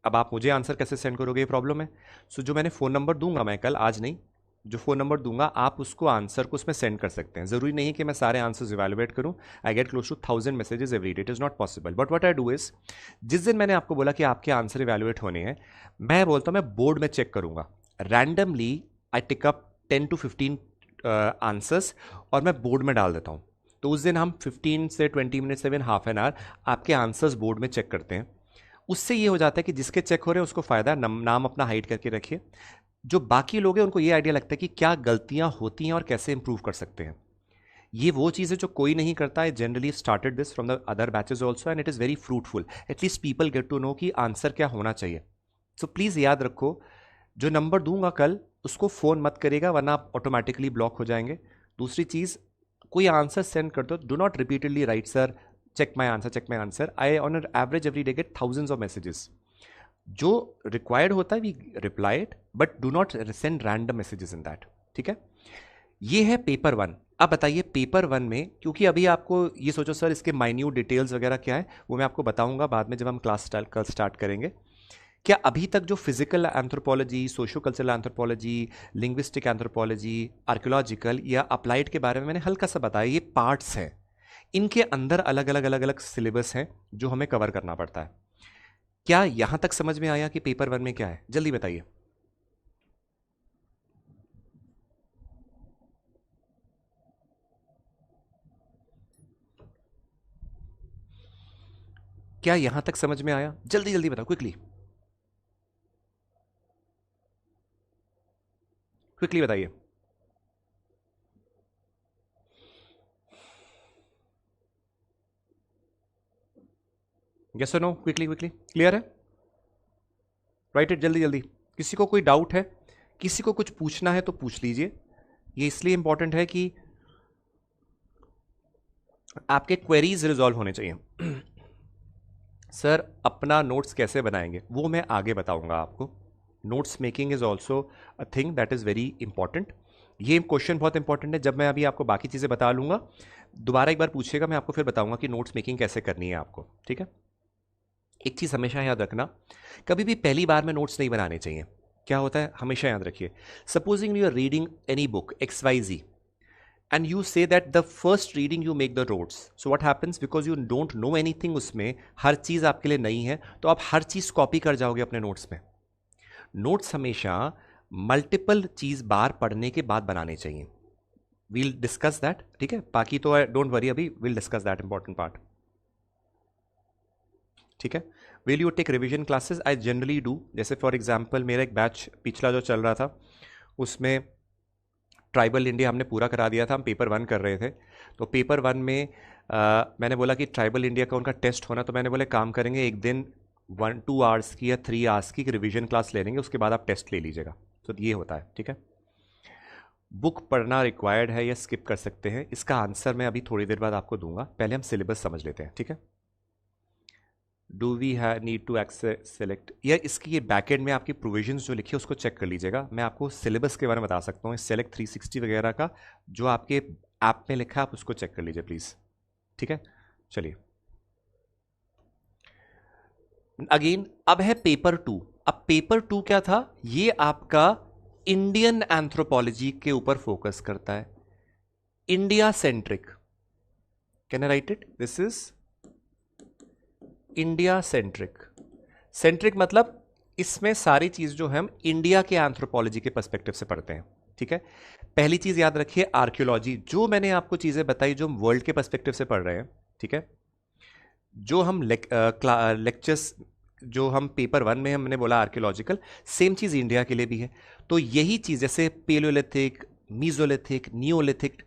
अब आप मुझे आंसर कैसे सेंड करोगे, ये प्रॉब्लम है। सो जो मैंने फ़ोन नंबर दूंगा, मैं कल, आज नहीं, जो फ़ोन नंबर दूंगा आप उसको आंसर को उसमें सेंड कर सकते हैं। ज़रूरी नहीं कि मैं सारे आंसर्स इवैल्यूएट करूं। I get close to 1000 messages every day, it is not possible. But what I do is, जिस दिन मैंने आपको बोला कि आपके आंसर इवैल्यूएट होने हैं, मैं बोलता हूं मैं बोर्ड में चेक करूंगा randomly. I tick up 10 to 15 answers और मैं बोर्ड में डाल देता हूं। तो उस दिन हम 15 से 20 minutes, even half an hour आपके आंसर्स बोर्ड में चेक करते हैं। उससे ये हो जाता है कि जिसके चेक हो रहे हैं उसको फायदा है, नाम अपना हाइड करके रखिए। जो बाकी लोग हैं उनको ये आइडिया लगता है कि क्या गलतियां होती हैं और कैसे इंप्रूव कर सकते हैं। ये वो चीज़ है जो कोई नहीं करता है। Generally started this from the other batches also and it is very fruitful. At least people get to know कि आंसर क्या होना चाहिए। सो प्लीज़ याद रखो, जो नंबर दूंगा कल उसको फ़ोन मत करेगा वरना आप ऑटोमेटिकली ब्लॉक हो जाएंगे। दूसरी चीज़, कोई आंसर सेंड कर दो, do not repeatedly write sir check my answer, check my answer. I on average every day get thousands of messages. जो रिक्वायर्ड होता है we reply it, but do not send random messages in that, ठीक है। ये है paper one. अब बताइए paper one में, क्योंकि अभी आपको ये सोचो सर इसके माइन्यूट डिटेल्स वगैरह क्या है, वो मैं आपको बताऊंगा बाद में जब हम क्लास कल स्टार्ट करेंगे। क्या अभी तक जो physical anthropology, socio cultural anthropology, linguistic anthropology, archaeological या अप्लाइड के बारे में मैंने हल्का सा बताया, ये पार्ट्स हैं, इनके अंदर अलग अलग अलग अलग सिलेबस हैं जो हमें कवर करना पड़ता है। क्या यहां तक समझ में आया कि पेपर वन में क्या है? जल्दी बताइए। क्या यहां तक समझ में आया? जल्दी जल्दी बताओ, क्विकली क्विकली बताइए। यस और नो, क्विकली क्विकली, क्लियर है? राइट इट, जल्दी जल्दी। किसी को कोई डाउट है, किसी को कुछ पूछना है तो पूछ लीजिए। ये इसलिए इंपॉर्टेंट है कि आपके क्वेरीज रिजॉल्व होने चाहिए। सर अपना नोट्स कैसे बनाएंगे वो मैं आगे बताऊंगा आपको। Notes making is also a thing that is very important. ये क्वेश्चन बहुत इंपॉर्टेंट है, जब मैं अभी आपको बाकी चीज़ें बता लूंगा दोबारा एक बार पूछिएगा, मैं आपको फिर बताऊंगा कि नोट्स मेकिंग कैसे करनी है आपको, ठीक है। एक चीज़ हमेशा याद रखना, कभी भी पहली बार में नोट्स नहीं बनाने चाहिए। क्या होता है हमेशा याद रखिए, supposing you are reading any book XYZ and you say that the first reading you make the notes, so what happens, because you don't know anything, उसमें हर चीज़ आपके लिए नई है तो आप हर चीज़ कॉपी कर जाओगे अपने नोट्स में। नोट्स हमेशा मल्टीपल चीज़ बार पढ़ने के बाद बनाने चाहिए। वील डिस्कस दैट, ठीक है, बाकी तो डोंट वरी, अभी we'll discuss that important part, ठीक है। Will you take revision classes? I generally do. जैसे फॉर एग्जाम्पल मेरा एक बैच पिछला जो चल रहा था उसमें ट्राइबल इंडिया हमने पूरा करा दिया था, हम पेपर वन कर रहे थे। तो पेपर वन में मैंने बोला कि ट्राइबल इंडिया का उनका टेस्ट होना, तो मैंने बोले काम करेंगे एक दिन 1-2 आवर्स की या 3 आवर्स की रिवीजन क्लास ले लेंगे, उसके बाद आप टेस्ट ले लीजिएगा। तो ये होता है, ठीक है। बुक पढ़ना रिक्वायर्ड है या स्किप कर सकते हैं, इसका आंसर मैं अभी थोड़ी देर बाद आपको दूंगा, पहले हम सिलेबस समझ लेते हैं, ठीक है। Do we have need to access select, या इसकी ये बैकएंड में आपकी प्रोविजंस जो लिखी है उसको चेक कर लीजिएगा। मैं आपको सिलेबस के बारे में बता सकता हूँ, सेलेक्ट 360 वगैरह का जो आपके ऐप में लिखा है आप उसको चेक कर लीजिए प्लीज़, ठीक है। चलिए अगेन अब है पेपर टू। अब पेपर टू क्या था, ये आपका इंडियन एंथ्रोपोलॉजी के ऊपर फोकस करता है, India centric. Can I right it, this is India centric. Centric मतलब इसमें सारी चीज जो हम इंडिया के एंथ्रोपोलॉजी के पर्सपेक्टिव से पढ़ते हैं। ठीक है, पहली चीज याद रखिए आर्कियोलॉजी, जो मैंने आपको चीजें बताई जो हम वर्ल्ड के पर्सपेक्टिव से पढ़ रहे हैं, ठीक है, जो हम लेक्चर्स जो हम पेपर वन में हमने बोला आर्कियोलॉजिकल, सेम चीज इंडिया के लिए भी है। तो यही चीज जैसे पेलोलिथिक, मीजोलिथिक, नियोलिथिक,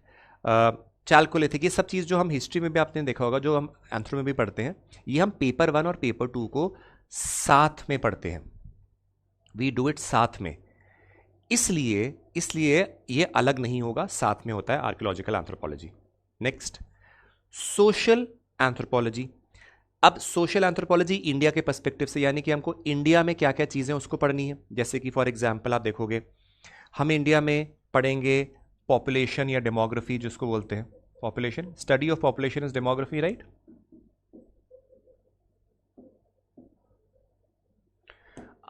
चाल्कोलिथिक, ये सब चीज जो हम हिस्ट्री में भी आपने देखा होगा, जो हम एंथ्रो में भी पढ़ते हैं, ये हम पेपर वन और पेपर टू को साथ में पढ़ते हैं। वी डू इट साथ में, इसलिए इसलिए ये अलग नहीं होगा, साथ में होता है archaeological anthropology. Next, social anthropology. अब सोशल एंथ्रोपोलॉजी इंडिया के पर्सपेक्टिव से, यानी कि हमको इंडिया में क्या क्या चीजें उसको पढ़नी है। जैसे कि फॉर एग्जांपल आप देखोगे, हम इंडिया में पढ़ेंगे पॉपुलेशन या डेमोग्राफी, जिसको बोलते हैं population, study of population is demography, right.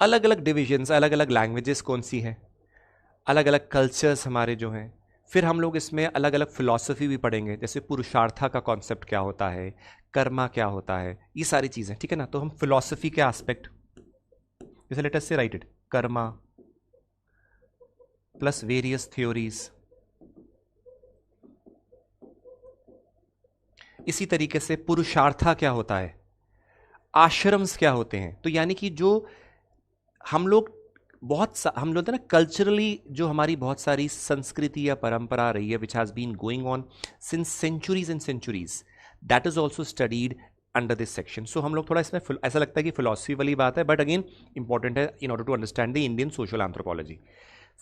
अलग अलग डिविजन्स, अलग अलग लैंग्वेजेस कौन सी है, अलग अलग कल्चर्स हमारे जो हैं। फिर हम लोग इसमें अलग अलग फिलॉसफी भी पढ़ेंगे, जैसे पुरुषार्था का कॉन्सेप्ट क्या होता है, कर्मा क्या होता है, ये सारी चीजें, ठीक है ना। तो हम फिलॉसफी के एस्पेक्ट, जैसे लेट अस से right it, Karma plus various theories. इसी तरीके से पुरुषार्था क्या होता है, आश्रम्स क्या होते हैं। तो यानी कि जो हम लोग हम लोग ना कल्चरली, जो हमारी बहुत सारी संस्कृति या परंपरा रही है, which has been going on since centuries and centuries, that is also studied under this section. So हम लोग थोड़ा इसमें ऐसा लगता है कि फिलॉसफी वाली बात है, बट अगेन इंपॉर्टेंट है in order to understand the Indian social anthropology.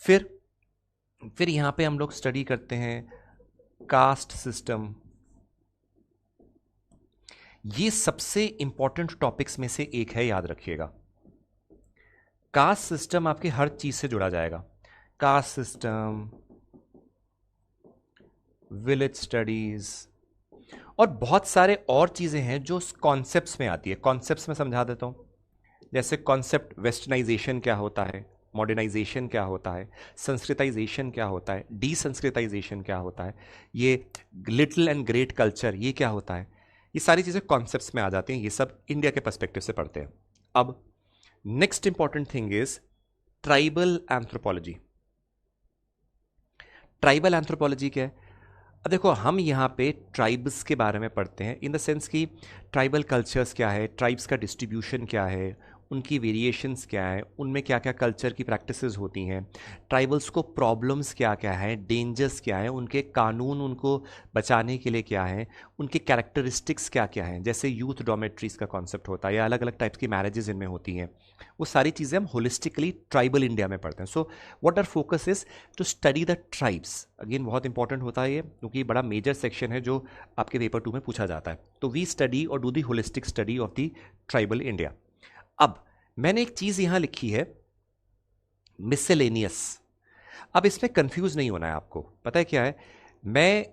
फिर यहां पे हम लोग स्टडी करते हैं कास्ट सिस्टम। ये सबसे इंपॉर्टेंट टॉपिक्स में से एक है, याद रखिएगा। कास्ट सिस्टम आपके हर चीज से जुड़ा जाएगा, कास्ट सिस्टम, विलेज स्टडीज, और बहुत सारे और चीजें हैं जो कॉन्सेप्ट्स में आती है। कॉन्सेप्ट्स में समझा देता हूं, जैसे कॉन्सेप्ट वेस्टर्नाइजेशन क्या होता है, मॉडर्नाइजेशन क्या होता है, संस्कृताइजेशन क्या होता है, डीसंस्कृताइजेशन क्या होता है, ये लिटिल एंड ग्रेट कल्चर ये क्या होता है, ये सारी चीजें कॉन्सेप्ट्स में आ जाती हैं। ये सब इंडिया के पर्सपेक्टिव से पढ़ते हैं। अब next important thing is tribal anthropology. Tribal anthropology क्या है? अब देखो, हम यहाँ पे ट्राइब्स के बारे में पढ़ते हैं, इन द सेंस कि ट्राइबल कल्चर्स क्या है, ट्राइब्स का डिस्ट्रीब्यूशन क्या है, उनकी वेरिएशंस क्या है, उनमें क्या क्या कल्चर की प्रैक्टिसेस होती हैं, ट्राइबल्स को प्रॉब्लम्स क्या क्या है, डेंजर्स क्या है, उनके कानून उनको बचाने के लिए क्या है, उनके कैरेक्टरिस्टिक्स क्या क्या हैं, जैसे यूथ डोमेट्रीज का कॉन्सेप्ट होता है, या अलग अलग टाइप्स की मैरिजेज इनमें होती हैं। वो सारी चीज़ें हम होलिस्टिकली ट्राइबल इंडिया में पढ़ते हैं। So what our focus is to study the tribes. Again बहुत इंपॉर्टेंट होता है ये, क्योंकि बड़ा मेजर सेक्शन है जो आपके पेपर टू में पूछा जाता है। तो वी स्टडी और do the holistic study of the tribal India. अब मैंने एक चीज यहां लिखी है, मिसलेनियस। अब इसमें कंफ्यूज नहीं होना है आपको, पता है क्या है, मैं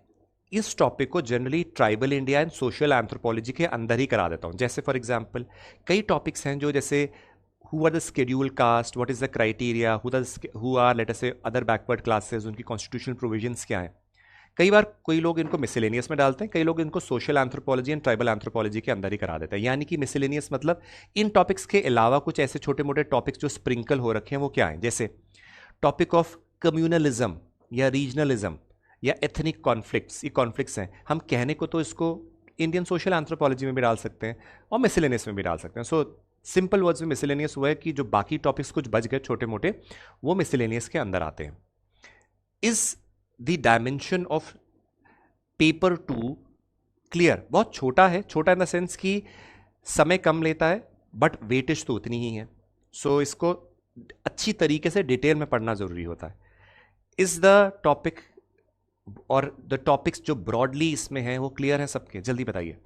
इस टॉपिक को generally tribal India and social anthropology के अंदर ही करा देता हूं। जैसे फॉर एग्जांपल कई टॉपिक्स हैं जो, जैसे who are the scheduled caste, what is the criteria, who are let us say other backward classes, उनकी कॉन्स्टिट्यूशनल प्रोविजंस क्या है। कई बार कोई लोग इनको मिसलेनियस में डालते हैं, कई लोग इनको social anthropology and tribal anthropology के अंदर ही करा देते हैं। यानी कि मिसलेनियस मतलब इन टॉपिक्स के अलावा कुछ ऐसे छोटे मोटे टॉपिक्स जो स्प्रिंकल हो रखे हैं, वो क्या है, जैसे टॉपिक ऑफ कम्युनलिज्म या रीजनलिज्म या एथनिक कॉन्फ्लिक्ट्स। ये कॉन्फ्लिक्ट्स हैं, हम कहने को तो इसको इंडियन सोशल एंथ्रोपोलॉजी में भी डाल सकते हैं और मिसलेनियस में भी डाल सकते हैं। सो सिंपल वर्ड्स में मिसलेनियस हुआ है कि जो बाकी टॉपिक्स कुछ बच गए छोटे मोटे, वो मिसलेनियस के अंदर आते हैं। Is the dimension of paper two clear? बहुत छोटा है, छोटा इन द सेंस कि समय कम लेता है, बट वेटेज तो उतनी ही है। सो इसको अच्छी तरीके से डिटेल में पढ़ना जरूरी होता है। इज द टॉपिक और द टॉपिक्स जो ब्रॉडली इसमें है वो क्लियर है सबके? जल्दी बताइए।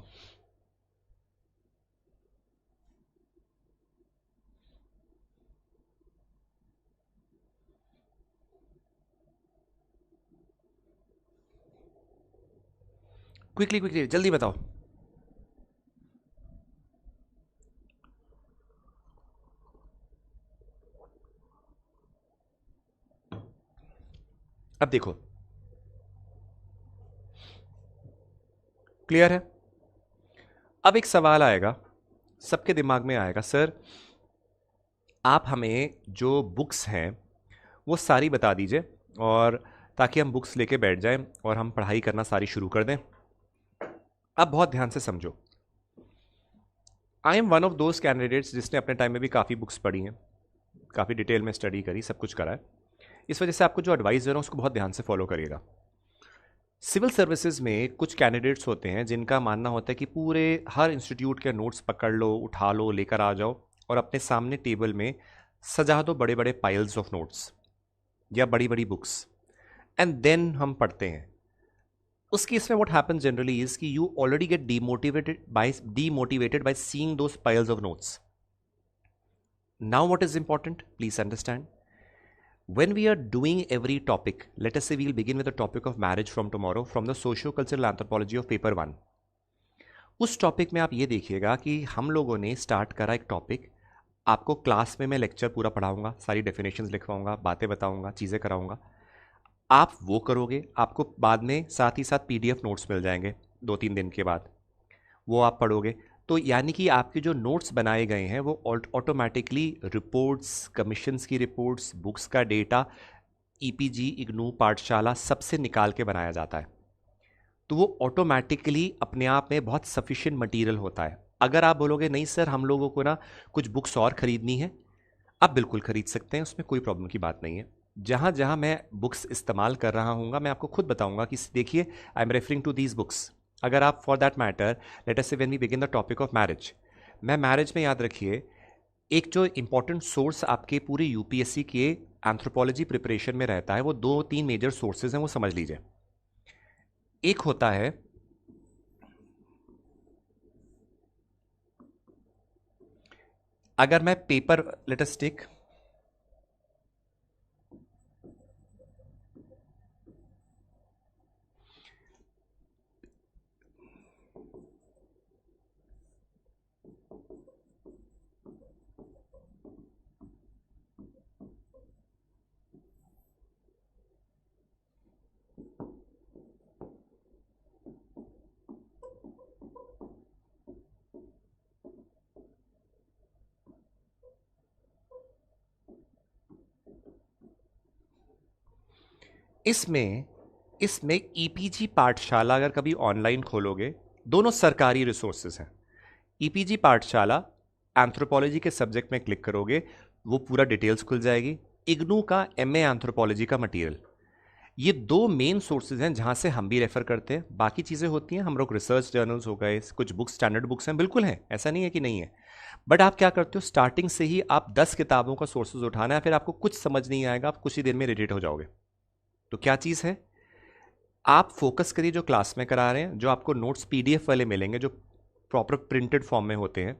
क्विकली क्विकली जल्दी बताओ। अब देखो, क्लियर है? अब एक सवाल आएगा, सबके दिमाग में आएगा, सर आप हमें जो बुक्स हैं वो सारी बता दीजिए, और ताकि हम बुक्स लेके बैठ जाएं और हम पढ़ाई करना सारी शुरू कर दें। अब बहुत ध्यान से समझो, I am one of those candidates जिसने अपने टाइम में भी काफ़ी बुक्स पढ़ी हैं, काफ़ी डिटेल में स्टडी करी, सब कुछ करा है। इस वजह से आपको जो एडवाइस दे रहा हूँ उसको बहुत ध्यान से फॉलो करिएगा। सिविल सर्विसेज में कुछ कैंडिडेट्स होते हैं जिनका मानना होता है कि पूरे हर इंस्टीट्यूट के नोट्स पकड़ लो, उठा लो, लेकर आ जाओ और अपने सामने टेबल में सजा दो बड़े बड़े पाइल्स ऑफ नोट्स या बड़ी बड़ी बुक्स, एंड देन हम पढ़ते हैं। उस केस में व्हाट हैपेंस जनरली इज कि you already gate demotivated by seeing those piles of notes. Now what is important? Please understand. When we are doing every topic, let us say we'll begin with the topic of marriage from tomorrow from the socio-cultural anthropology of paper 1. उस topic में आप ये देखिएगा कि हम लोगों ने start करा एक टॉपिक, आपको क्लास में मैं लेक्चर पूरा पढ़ाऊंगा, सारी डेफिनेशंस लिखवाऊंगा, बातें बताऊंगा, चीज़ें कराऊंगा, आप वो करोगे, आपको बाद में साथ ही साथ पीडीएफ नोट्स मिल जाएंगे 2-3 दिन के बाद, वो आप पढ़ोगे। तो यानी कि आपके जो नोट्स बनाए गए हैं वो ऑटोमेटिकली रिपोर्ट्स, कमीशंस की रिपोर्ट्स, बुक्स का डेटा, ईपीजी, इग्नू, पाठशाला सबसे निकाल के बनाया जाता है। तो वो ऑटोमेटिकली अपने आप में बहुत सफिशिएंट मटेरियल होता है। अगर आप बोलोगे नहीं सर हम लोगों को ना कुछ बुक्स और खरीदनी है, आप बिल्कुल खरीद सकते हैं, उसमें कोई प्रॉब्लम की बात नहीं है। जहाँ जहाँ मैं बुक्स इस्तेमाल कर रहा हूँ मैं आपको खुद बताऊंगा कि देखिए I am referring to these books. अगर आप for that matter let us say when we begin the topic of marriage, मैं मैरिज में याद रखिए एक जो इंपॉर्टेंट सोर्स आपके पूरे यूपीएससी के एंथ्रोपोलॉजी प्रिपरेशन में रहता है, वो 2-3 मेजर सोर्सेज हैं, वो समझ लीजिए। एक होता है अगर मैं पेपर लेट अस टेक इसमें ईपीजी पाठशाला अगर कभी ऑनलाइन खोलोगे, दोनों सरकारी रिसोर्सेज हैं। ईपीजी पाठशाला एंथ्रोपोलॉजी के सब्जेक्ट में क्लिक करोगे वो पूरा डिटेल्स खुल जाएगी। इग्नू का एमए एंथ्रोपोलॉजी का मटेरियल, ये 2 मेन सोर्सेज हैं जहां से हम भी रेफर करते हैं। बाकी चीज़ें होती हैं, हम लोग रिसर्च जर्नल्स हो गए, कुछ बुक्स स्टैंडर्ड बुक्स हैं, बिल्कुल हैं, ऐसा नहीं है कि नहीं है। बट आप क्या करते हो, स्टार्टिंग से ही आप 10 किताबों का सोर्सेज उठाना है, फिर आपको कुछ समझ नहीं आएगा, आप कुछ ही देर में इरिटेट हो जाओगे। तो क्या चीज़ है, आप फोकस करिए जो क्लास में करा रहे हैं, जो आपको नोट्स पीडीएफ वाले मिलेंगे जो प्रॉपर प्रिंटेड फॉर्म में होते हैं,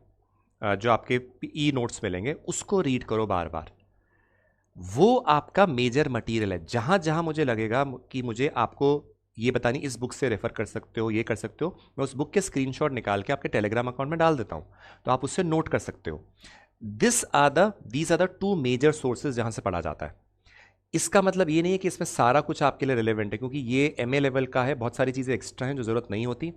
जो आपके ई नोट्स मिलेंगे, उसको रीड करो बार बार। वो आपका मेजर मटेरियल है। जहां जहां मुझे लगेगा कि मुझे आपको ये बतानी इस बुक से रेफर कर सकते हो, ये कर सकते हो, मैं उस बुक के स्क्रीनशॉट निकाल के आपके टेलीग्राम अकाउंट में डाल देता हूं, तो आप उससे नोट कर सकते हो। These are the 2 major sources जहां से पढ़ा जाता है। इसका मतलब ये नहीं है कि इसमें सारा कुछ आपके लिए रिलेवेंट है, क्योंकि ये एमए लेवल का है, बहुत सारी चीज़ें एक्स्ट्रा हैं जो ज़रूरत नहीं होती,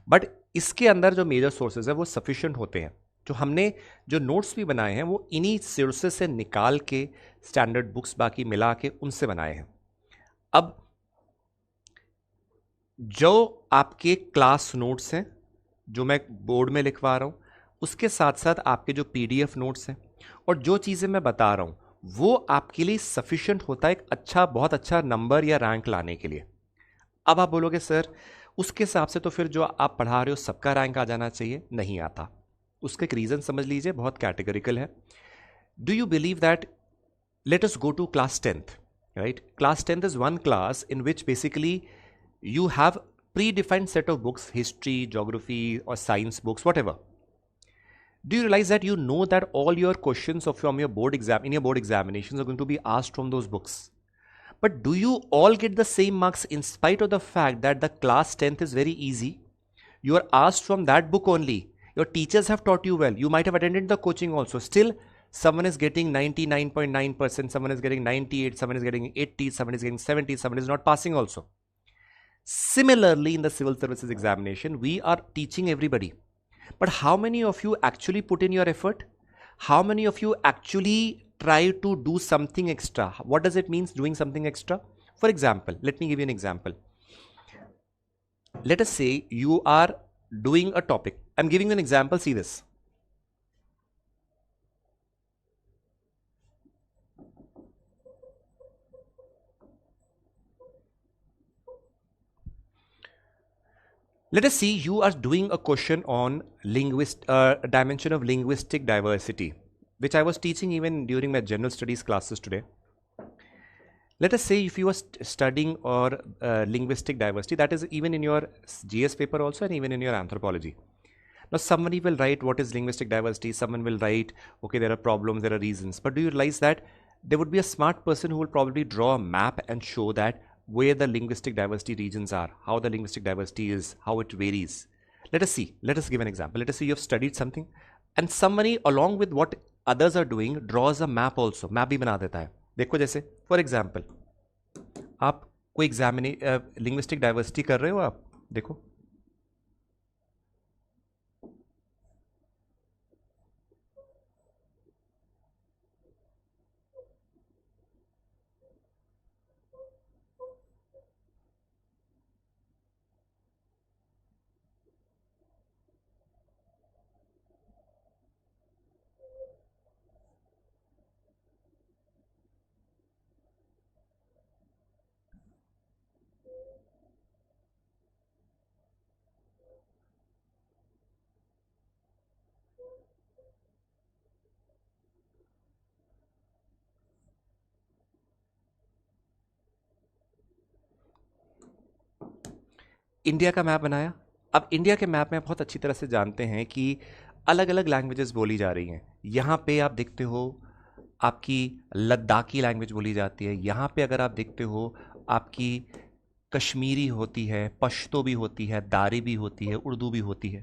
बट इसके अंदर जो मेजर सोर्सेज है वो सफिशिएंट होते हैं। जो हमने जो नोट्स भी बनाए हैं वो इन्हीं सोर्सेज से निकाल के स्टैंडर्ड बुक्स बाकी मिला के उनसे बनाए हैं। अब जो आपके क्लास नोट्स हैं जो मैं बोर्ड में लिखवा रहा हूँ, उसके साथ साथ आपके जो पीडीएफ नोट्स हैं और जो चीज़ें मैं बता रहा हूँ वो आपके लिए सफिशिएंट होता है एक अच्छा, बहुत अच्छा नंबर या रैंक लाने के लिए। अब आप बोलोगे सर उसके हिसाब से तो फिर जो आप पढ़ा रहे हो सबका रैंक आ जाना चाहिए, नहीं आता। उसका एक रीज़न समझ लीजिए, बहुत कैटेगरिकल है। Do you believe that, let us go to class 10th, right? Class 10th is one class in which basically you have predefined set of books, history, geography or science books, whatever. Do you realize that you know that all your questions from your board exam, in your board examinations are going to be asked from those books? But do you all get the same marks in spite of the fact that the class 10th is very easy? You are asked from that book only. Your teachers have taught you well. You might have attended the coaching also. Still, Someone is getting 99.9%, someone is getting 98, someone is getting 80, someone is getting 70, someone is not passing also. Similarly, in the civil services examination, we are teaching everybody. But how many of you actually put in your effort? How many of you actually try to do something extra? What does it mean doing something extra? For example, let me give you an example. Let us say you are doing a topic. I'm giving you an example. See this. Let us see you are doing a question on dimension of linguistic diversity, which I was teaching even during my general studies classes today. Let us say if you are studying or linguistic diversity, that is even in your GS paper also and even in your anthropology. Now somebody will write what is linguistic diversity, someone will write, okay, there are problems, there are reasons. But do you realize that there would be a smart person who will probably draw a map and show that where the linguistic diversity regions are, how the linguistic diversity is, how it varies. Let us see. Let us give an example. Let us say you have studied something and somebody along with what others are doing draws a map also. Map भी बना देता है. देखो जैसे for example आप कोई linguistic diversity कर रहे हो, आप देखो इंडिया का मैप बनाया. अब इंडिया के मैप में बहुत अच्छी तरह से जानते हैं कि अलग अलग लैंग्वेजेस बोली जा रही हैं. यहाँ पे आप देखते हो आपकी लद्दाखी लैंग्वेज बोली जाती है. यहाँ पे अगर आप देखते हो आपकी कश्मीरी होती है, पश्तो भी होती है, दारी भी होती है, उर्दू भी होती है.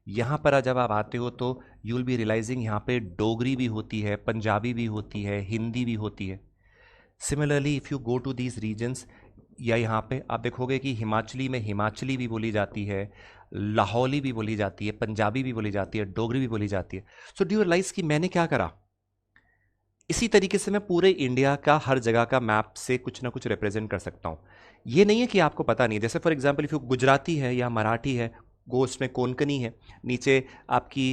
यहाँ पर जब आप आते हो तो यू विल बी रियलाइजिंग यहाँ पे डोगरी भी होती है, पंजाबी भी होती है, हिंदी भी होती है. Similarly if you go to these regions, या यहाँ पे आप देखोगे कि हिमाचली में हिमाचली भी बोली जाती है, लाहौली भी बोली जाती है, पंजाबी भी बोली जाती है, डोगरी भी बोली जाती है. सो डू यू रियलाइज कि मैंने क्या करा, इसी तरीके से मैं पूरे इंडिया का हर जगह का मैप से कुछ ना कुछ रिप्रेजेंट कर सकता हूँ. ये नहीं है कि आपको पता नहीं है. जैसे for example if you Gujarati है या मराठी है, गोस्ट में कोंकणी है, नीचे आपकी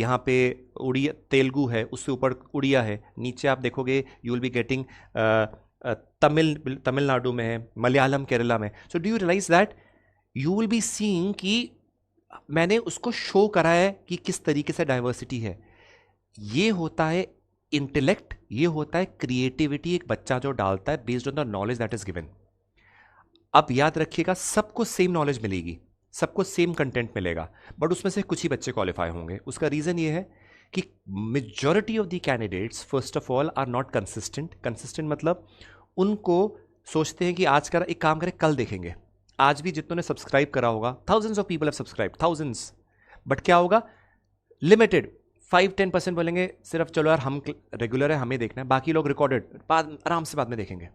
यहाँ पे उड़िया तेलुगु है, उससे ऊपर उड़िया है, नीचे आप देखोगे you will be getting Tamil Nadu में है, मलयालम केरला में. So do you realise that you will be seeing कि मैंने उसको शो करा है कि किस तरीके से डाइवर्सिटी है. ये होता है इंटेलेक्ट, ये होता है क्रिएटिविटी एक बच्चा जो डालता है based on the knowledge that is given. अब याद रखिएगा सबको सेम नॉलेज मिलेगी, सबको सेम कंटेंट मिलेगा, बट उसमें से कुछ ही बच्चे क्वालिफाई होंगे. उसका रीजन ये है कि majority of the candidates first of all are not consistent. Consistent मतलब उनको सोचते हैं कि आज का एक काम करें कल देखेंगे. आज भी जितनों ने सब्सक्राइब करा होगा, thousands of people have subscribe, thousands, but क्या होगा, लिमिटेड 5-10% बोलेंगे सिर्फ चलो यार हम रेगुलर है हमें देखना है, बाकी लोग रिकॉर्डेड आराम से बाद में देखेंगे.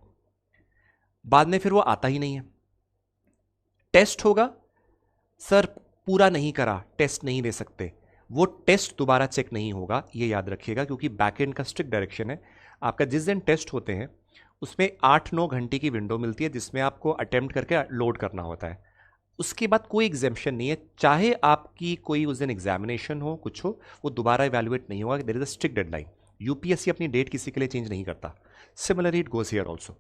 बाद में फिर वो आता ही नहीं है. टेस्ट होगा, सर पूरा नहीं करा, टेस्ट नहीं दे सकते. वो टेस्ट दोबारा चेक नहीं होगा, ये याद रखिएगा, क्योंकि बैकएंड का स्ट्रिक्ट डायरेक्शन है. आपका जिस दिन टेस्ट होते हैं उसमें 8-9 घंटे की विंडो मिलती है जिसमें आपको अटेम्प्ट करके लोड करना होता है. उसके बाद कोई एग्जामिशन नहीं है. चाहे आपकी कोई उस दिन एग्जामिनेशन हो, कुछ हो, वो दोबारा इवैल्यूएट नहीं होगा. There is a strict deadline. UPSC अपनी डेट किसी के लिए चेंज नहीं करता. Similarly it goes here also.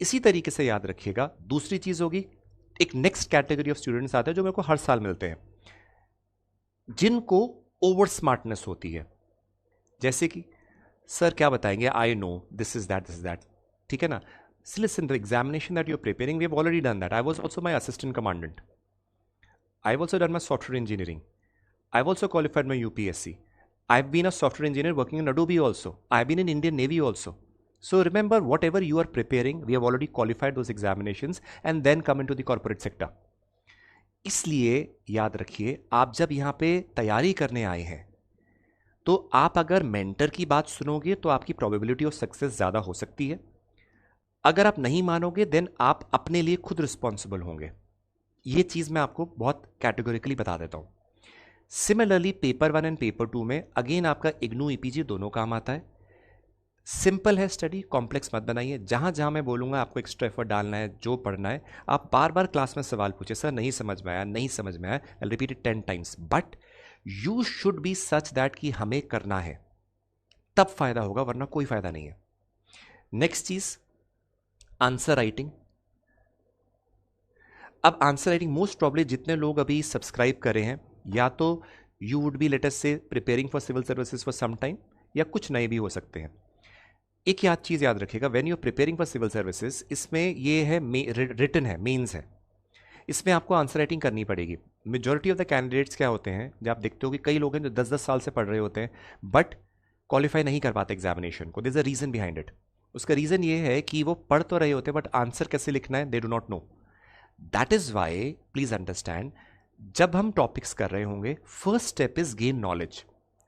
इसी तरीके से याद रखिएगा. दूसरी चीज होगी, एक नेक्स्ट कैटेगरी ऑफ स्टूडेंट्स आते हैं जो मेरे को हर साल मिलते हैं, जिनको ओवर स्मार्टनेस होती है. जैसे कि सर क्या बताएंगे, I know this is that. ठीक है ना. Listen, the examination that you're preparing, we have already done that. I was also my assistant commandant. I've also done my software engineering. I've also qualified my UPSC. I've been a software engineer working in Adobe also. I've been in Indian Navy also. So remember, whatever you are preparing, we have already qualified those examinations and then come into the corporate sector. इसलिए याद रखिए, आप जब यहाँ पे तैयारी करने आए हैं तो आप अगर मेंटर की बात सुनोगे तो आपकी प्रोबेबिलिटी ऑफ सक्सेस ज़्यादा हो सकती है। अगर आप नहीं मानोगे देन आप अपने लिए खुद रिस्पॉन्सिबल होंगे। ये चीज़ मैं आपको बहुत कैटेगोरिकली बता देता हूँ। सिमिलरली पेपर 1 एंड पेपर 2 में अगेन आपका इग्नू ईपीजी दोनों काम आता है। सिंपल है स्टडी, कॉम्प्लेक्स मत बनाइए। जहां जहां मैं बोलूंगा आपको एक्स्ट्रा एफर्ट डालना है, जो पढ़ना है, आप बार बार क्लास में सवाल पूछे, सर नहीं समझ में आया, नहीं समझ में आया, I repeat it 10 times, but you should B such that कि हमें करना है, तब फायदा होगा, वरना कोई फायदा नहीं है। नेक्स्ट चीज, आंसर राइटिंग। अब आंसर राइटिंग मोस्ट प्रॉब्ली जितने लोग अभी सब्सक्राइब करे हैं, या तो you would be let us say preparing for civil services for some time, या कुछ नए भी हो सकते हैं। एक याद चीज याद रखिएगा, when you preparing for civil services, इसमें ये है रिटन है, मेंस है, इसमें आपको आंसर राइटिंग करनी पड़ेगी। मेजॉरिटी ऑफ द कैंडिडेट्स क्या होते हैं, जब आप देखते हो कि कई लोग हैं जो 10-10 साल से पढ़ रहे होते हैं बट क्वालिफाई नहीं कर पाते एग्जामिनेशन को। There is a reason behind it. उसका रीजन ये है कि वो पढ़ तो रहे होते हैं बट आंसर कैसे लिखना है they do not know. That is why please understand, जब हम टॉपिक्स कर रहे होंगे, first step is gain knowledge.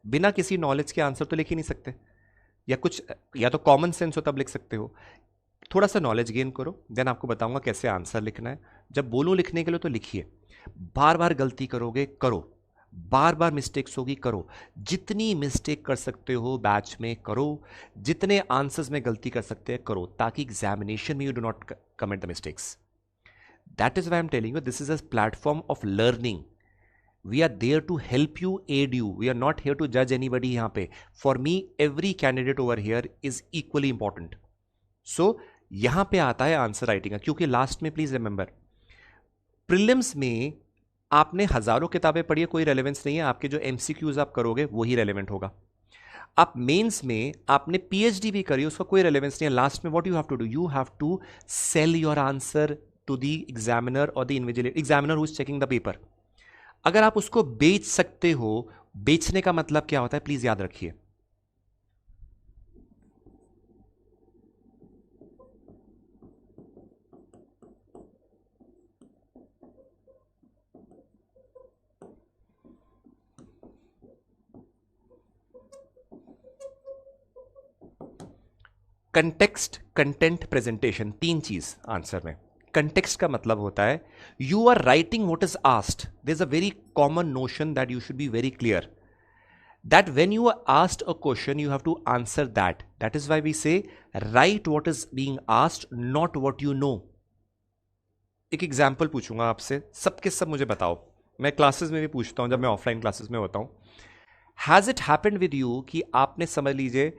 बिना किसी नॉलेज के आंसर तो लिख ही नहीं सकते, या कुछ, या तो कॉमन सेंस हो तब लिख सकते हो। थोड़ा सा नॉलेज गेन करो, देन आपको बताऊंगा कैसे आंसर लिखना है। जब बोलूं लिखने के लिए तो लिखिए, बार बार गलती करोगे करो, बार बार मिस्टेक्स होगी करो, जितनी मिस्टेक कर सकते हो बैच में करो, जितने आंसर्स में गलती कर सकते हैं करो, ताकि एग्जामिनेशन में you do not commit the mistakes. That is why I am telling you this is a platform of learning. We are there to help you, aid you. We are not here to judge anybody यहाँ पे. For me, every candidate over here is equally important. So, यहाँ पे आता है answer writing का, क्योंकि last में please remember, prelims में आपने हजारों किताबें पढ़ी है, कोई रेलेवेंस नहीं है, आपके जो एमसीक्यूज आप करोगे वही रेलेवेंट होगा। आप मेंस में आपने पीएचडी भी करी, उसका कोई रेलेवेंस नहीं है। लास्ट में what you have to do, you have to sell your answer to the examiner और the invigilator, examiner who is checking the paper. अगर आप उसको बेच सकते हो, बेचने का मतलब क्या होता है प्लीज याद रखिए। कंटेक्स्ट, कंटेंट, प्रेजेंटेशन, तीन चीज आंसर में। कंटेक्स्ट का मतलब होता है you are writing what is asked. There is a very common notion that you should be very clear that when you are asked a question you have to answer that. That is why we say write what is being asked, not what you know. एक example पूछूंगा आपसे, सबके सब मुझे बताओ, मैं classes में भी पूछता हूं जब मैं ऑफलाइन क्लासेस में होता हूं। Has it happened with you कि आपने समझ लीजिए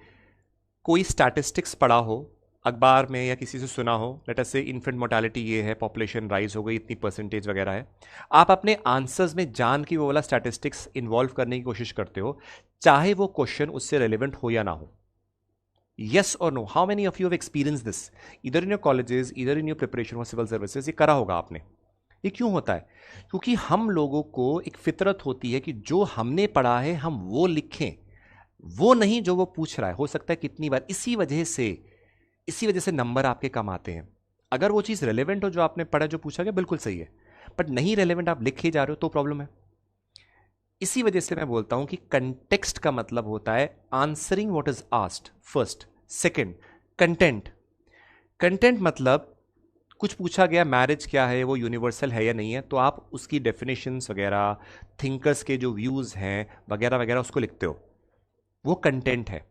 कोई स्टैटिस्टिक्स पढ़ा हो अखबार में या किसी से सुना हो, लेट अस से इन्फेंट मोर्टेलिटी ये है, पॉपुलेशन राइज हो गई इतनी परसेंटेज वगैरह है, आप अपने आंसर्स में जान की वो वाला स्टैटिस्टिक्स इन्वॉल्व करने की कोशिश करते हो, चाहे वो क्वेश्चन उससे रेलिवेंट हो या ना हो। यस और no, how many of you have experience this इधर इन योर कॉलेजेस, इधर in your preparation for civil services? ये करा होगा आपने। ये क्यों होता है? क्योंकि हम लोगों को एक फितरत होती है कि जो हमने पढ़ा है हम वो लिखें, वो नहीं जो वो पूछ रहा है। हो सकता है कितनी बार इसी वजह से नंबर आपके कम आते हैं। अगर वो चीज रेलेवेंट हो जो आपने पढ़ा, जो पूछा गया, बिल्कुल सही है, बट नहीं रेलेवेंट आप लिख ही जा रहे हो तो प्रॉब्लम है। इसी वजह से मैं बोलता हूं कि कंटेक्स्ट का मतलब होता है answering what is asked first. Second, content. Content मतलब कुछ पूछा गया, मैरिज क्या है, वो यूनिवर्सल है या नहीं है, तो आप उसकी डेफिनेशंस वगैरह, थिंकर्स के जो व्यूज हैं वगैरह वगैरह उसको लिखते हो, वो कंटेंट है।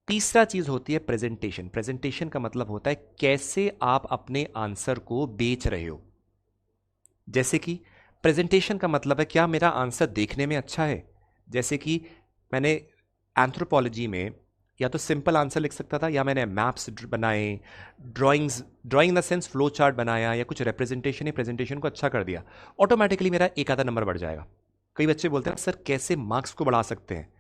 तीसरा चीज होती है प्रेजेंटेशन। प्रेजेंटेशन का मतलब होता है कैसे आप अपने आंसर को बेच रहे हो। जैसे कि प्रेजेंटेशन का मतलब है क्या मेरा आंसर देखने में अच्छा है। जैसे कि मैंने एंथ्रोपोलॉजी में या तो सिंपल आंसर लिख सकता था, या मैंने मैप्स बनाए, drawing in the sense flow chart बनाया, या कुछ रिप्रेजेंटेशन या प्रेजेंटेशन को अच्छा कर दिया, ऑटोमेटिकली मेरा एक आधा नंबर बढ़ जाएगा। कई बच्चे बोलते हैं सर कैसे मार्क्स को बढ़ा सकते हैं?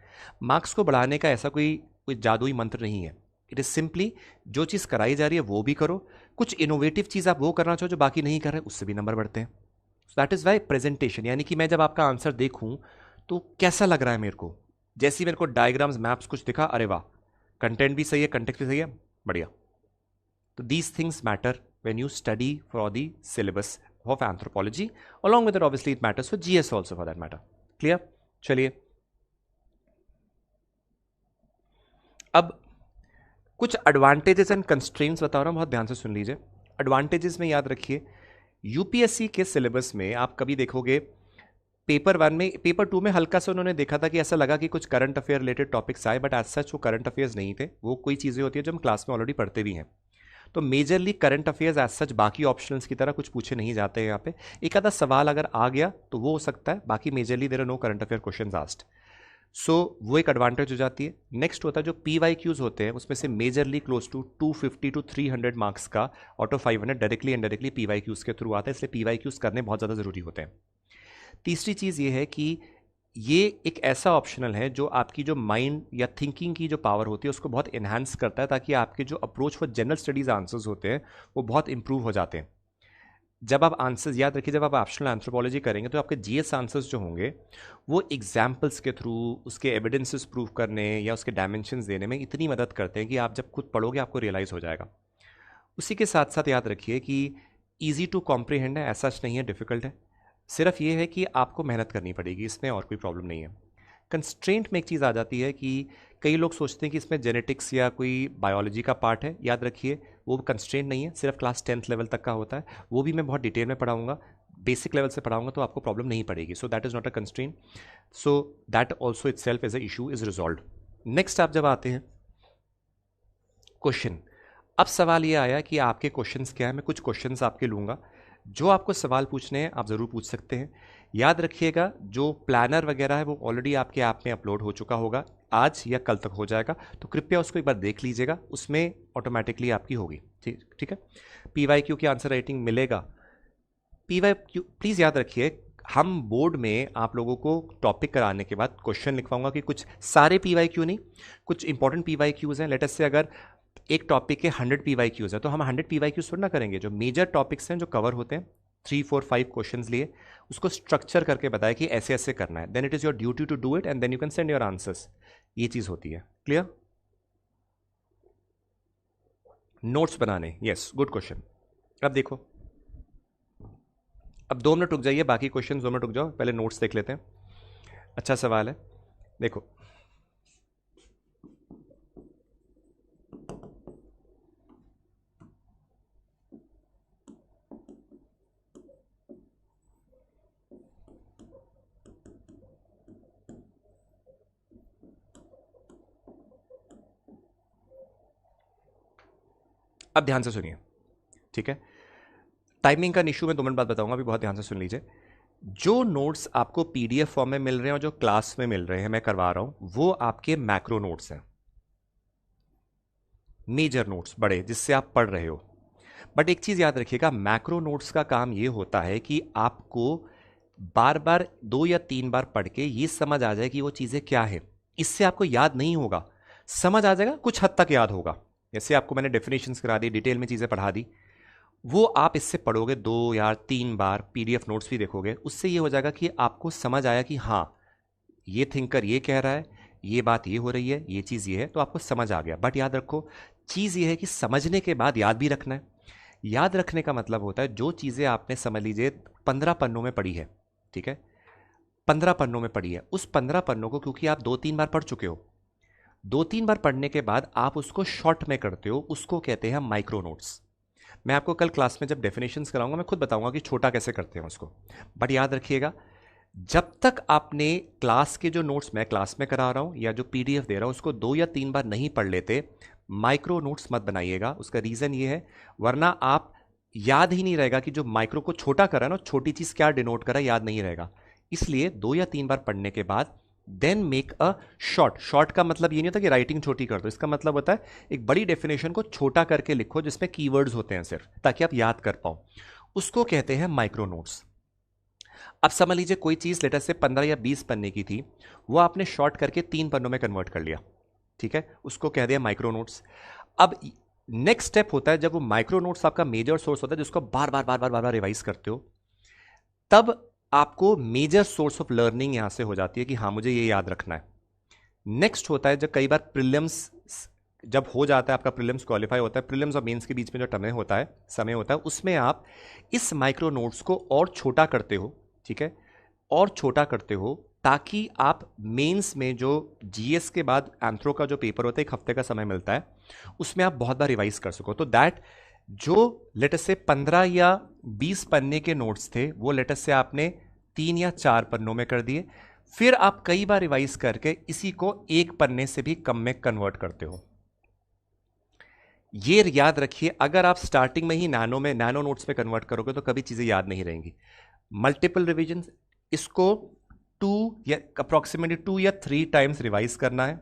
मार्क्स को बढ़ाने का ऐसा कोई जादुई मंत्र नहीं है। इट इज सिंपली जो चीज कराई जा रही है वो भी करो, कुछ इनोवेटिव चीज आप वो करना चाहो जो बाकी नहीं कर रहे, उससे भी नंबर बढ़ते हैं। So that is why presentation, यानी कि मैं जब आपका आंसर देखूं तो कैसा लग रहा है मेरे को, जैसे मेरे को डायग्राम्स मैप्स कुछ दिखा, अरे वाह, कंटेंट भी सही है, कंटेक्स्ट भी सही है, बढ़िया। तो these things matter when you study for the syllabus of anthropology, along with it obviously it matters for GS also for that matter. Clear? चलिए, अब कुछ एडवांटेजेस एंड कंस्ट्रेंट्स बता रहा हूँ, बहुत ध्यान से सुन लीजिए। एडवांटेजेस में याद रखिए, यूपीएससी के सिलेबस में आप कभी देखोगे पेपर 1 में, पेपर 2 में हल्का सा उन्होंने देखा था कि ऐसा लगा कि कुछ करंट अफेयर रिलेटेड टॉपिक्स आए, बट एज सच वो करंट अफेयर्स नहीं थे, वो कोई चीज़ें होती है जो हम क्लास में ऑलरेडी पढ़ते भी हैं। तो majorly current affairs as such बाकी ऑप्शनल्स की तरह कुछ पूछे नहीं जाते हैं यहाँ पे। एक आधा सवाल अगर आ गया तो वो हो सकता है, बाकी majorly there are no current affair questions asked. So वो एक एडवांटेज हो जाती है। नेक्स्ट होता है जो PYQs होते हैं, उसमें से majorly close to 250 to 300 marks का out of 500 directly indirectly PYQs के थ्रू आता है, इसलिए PYQs करने बहुत ज़्यादा ज़रूरी होते हैं। तीसरी चीज़ ये है कि ये एक ऐसा ऑप्शनल है जो आपकी जो माइंड या थिंकिंग की जो पावर होती है उसको बहुत इन्हांस करता है, ताकि आपके जो approach for general studies answers होते हैं वो बहुत इंप्रूव हो जाते हैं। जब आप आंसर्स याद रखिए, जब आप ऑप्शनल एंथ्रोपोलॉजी करेंगे तो आपके GS आंसर्स जो होंगे वो एग्जाम्पल्स के थ्रू उसके एविडेंसेस प्रूव करने या उसके डायमेंशंस देने में इतनी मदद करते हैं कि आप जब खुद पढ़ोगे आपको रियलाइज़ हो जाएगा। उसी के साथ साथ याद रखिए कि ईजी टू कॉम्प्रीहेंड है, ऐसा नहीं है डिफ़िकल्ट है, सिर्फ ये है कि आपको मेहनत करनी पड़ेगी, इसमें और कोई प्रॉब्लम नहीं है। कंस्ट्रेंट में एक चीज़ आ जाती है कि कई लोग सोचते हैं कि इसमें जेनेटिक्स या कोई बायोलॉजी का पार्ट है, याद रखिए वो कंस्ट्रेंट नहीं है, सिर्फ क्लास 10th लेवल तक का होता है। वो भी मैं बहुत डिटेल में पढ़ाऊंगा, बेसिक लेवल से पढ़ाऊंगा तो आपको प्रॉब्लम नहीं पड़ेगी। So that is not a constraint, so that also itself as a issue is resolve. Next आप जब आते हैं क्वेश्चन, अब सवाल ये आया कि आपके क्वेश्चंस क्या है। मैं कुछ क्वेश्चंस आपके लूँगा, जो आपको सवाल पूछने हैं आप ज़रूर पूछ सकते हैं। याद रखिएगा जो प्लानर वगैरह है वो ऑलरेडी आपके ऐप में अपलोड हो चुका होगा, आज या कल तक हो जाएगा, तो कृपया उसको एक बार देख लीजिएगा, उसमें ऑटोमेटिकली आपकी होगी। ठीक ठीक है। PYQ की आंसर राइटिंग मिलेगा। PYQ प्लीज़ याद रखिए, हम बोर्ड में आप लोगों को टॉपिक कराने के बाद क्वेश्चन लिखवाऊंगा कि कुछ सारे PYQ नहीं, कुछ इंपॉर्टेंट PYQs हैं। लेट अस से अगर एक टॉपिक के 100 PYQs है तो हम 100 PYQs थोड़ा ना करेंगे, जो मेजर टॉपिक्स हैं जो कवर होते हैं 3 4 5 क्वेश्चंस लिए उसको स्ट्रक्चर करके बताया कि ऐसे ऐसे करना है, then it is your duty to do it and then you can send your answers. ये चीज होती है। क्लियर? नोट्स बनाने, यस गुड क्वेश्चन। अब देखो, अब 2 मिनट रुक जाइए, बाकी क्वेश्चन 2 मिनट रुक जाओ, पहले नोट्स देख लेते हैं। अच्छा सवाल है, देखो अब ध्यान से सुनिए, ठीक है। टाइमिंग का इशू मैं 2 मिनट बाद बताऊंगा, अभी बहुत ध्यान से सुन लीजिए। जो नोट्स आपको PDF फॉर्म में मिल रहे हैं और जो क्लास में मिल रहे हैं मैं करवा रहा हूं, वो आपके मैक्रो नोट्स हैं, मेजर नोट्स बड़े जिससे आप पढ़ रहे हो। बट एक चीज याद रखिएगा, मैक्रो नोट्स का काम ये होता है कि आपको बार बार 2 या 3 बार पढ़ के ये समझ आ जाए कि वो चीजें क्या है। इससे आपको याद नहीं होगा, समझ आ जाएगा, कुछ हद तक याद होगा। जैसे आपको मैंने डेफिनेशंस करा दी, डिटेल में चीजें पढ़ा दी, वो आप इससे पढ़ोगे 2 या 3 बार, PDF नोट्स भी देखोगे, उससे ये हो जाएगा कि आपको समझ आया कि हाँ ये थिंकर ये कह रहा है, ये बात ये हो रही है, ये चीज़ ये है, तो आपको समझ आ गया। बट याद रखो, चीज़ ये है कि समझने के बाद याद भी रखना है। याद रखने का मतलब होता है जो चीज़ें आपने समझ लीजिए 15 पन्नों में पढ़ी है, ठीक है, 15 पन्नों में पढ़ी है, उस 15 पन्नों को क्योंकि आप 2-3 बार पढ़ चुके हो, 2-3 बार पढ़ने के बाद आप उसको शॉर्ट में करते हो, उसको कहते हैं माइक्रो नोट्स। मैं आपको कल क्लास में जब डेफिनेशंस कराऊंगा मैं खुद बताऊंगा कि छोटा कैसे करते हैं उसको। बट याद रखिएगा, जब तक आपने क्लास के जो नोट्स मैं क्लास में करा रहा हूं या जो PDF दे रहा हूं उसको 2 या 3 बार नहीं पढ़ लेते, माइक्रो नोट्स मत बनाइएगा। उसका रीजन ये है, वरना आप याद ही नहीं रहेगा कि जो माइक्रो को छोटा करा ना, छोटी चीज क्या डिनोट करा याद नहीं रहेगा। इसलिए 2 या 3 बार पढ़ने के बाद then make a short. Short का मतलब ये नहीं होता कि राइटिंग छोटी कर दो, इसका मतलब होता है एक बड़ी डेफिनेशन को छोटा करके लिखो जिसमें कीवर्ड्स होते हैं सिर्फ, ताकि आप याद कर पाओ, उसको कहते हैं माइक्रो नोट्स। अब समझ लीजिए कोई चीज लेटर से 15 या 20 पन्ने की थी, वो आपने शॉर्ट करके 3 पन्नों में कन्वर्ट कर लिया, ठीक है, उसको कह दिया माइक्रो नोट्स। अब नेक्स्ट स्टेप होता है जब वो माइक्रो नोट्स आपका मेजर सोर्स होता है जिसको बार बार बार बार बार बार रिवाइज करते हो, तब आपको मेजर सोर्स ऑफ लर्निंग यहां से हो जाती है कि हाँ मुझे ये याद रखना है। नेक्स्ट होता है जब कई बार प्रीलिम्स जब हो जाता है, आपका प्रीलिम्स क्वालिफाई होता है, प्रीलिम्स और मेंस के बीच में जो समय होता है उसमें आप इस माइक्रो नोट्स को और छोटा करते हो, ठीक है, और छोटा करते हो ताकि आप मेंस में जो जीएस के बाद एंथ्रो का जो पेपर होता है, एक हफ्ते का समय मिलता है, उसमें आप बहुत बार रिवाइज कर सको। तो दैट जो लेटेस्ट से 15 या 20 पन्ने के नोट्स थे वो लेटेस्ट से आपने 3 या 4 पन्नों में कर दिए, फिर आप कई बार रिवाइज करके इसी को एक पन्ने से भी कम में कन्वर्ट करते हो। ये याद रखिए, अगर आप स्टार्टिंग में ही नैनो नोट्स में कन्वर्ट करोगे तो कभी चीजें याद नहीं रहेंगी। मल्टीपल रिवीजन, इसको 2 या अप्रोक्सीमेटली 2 या 3 टाइम्स रिवाइज करना है।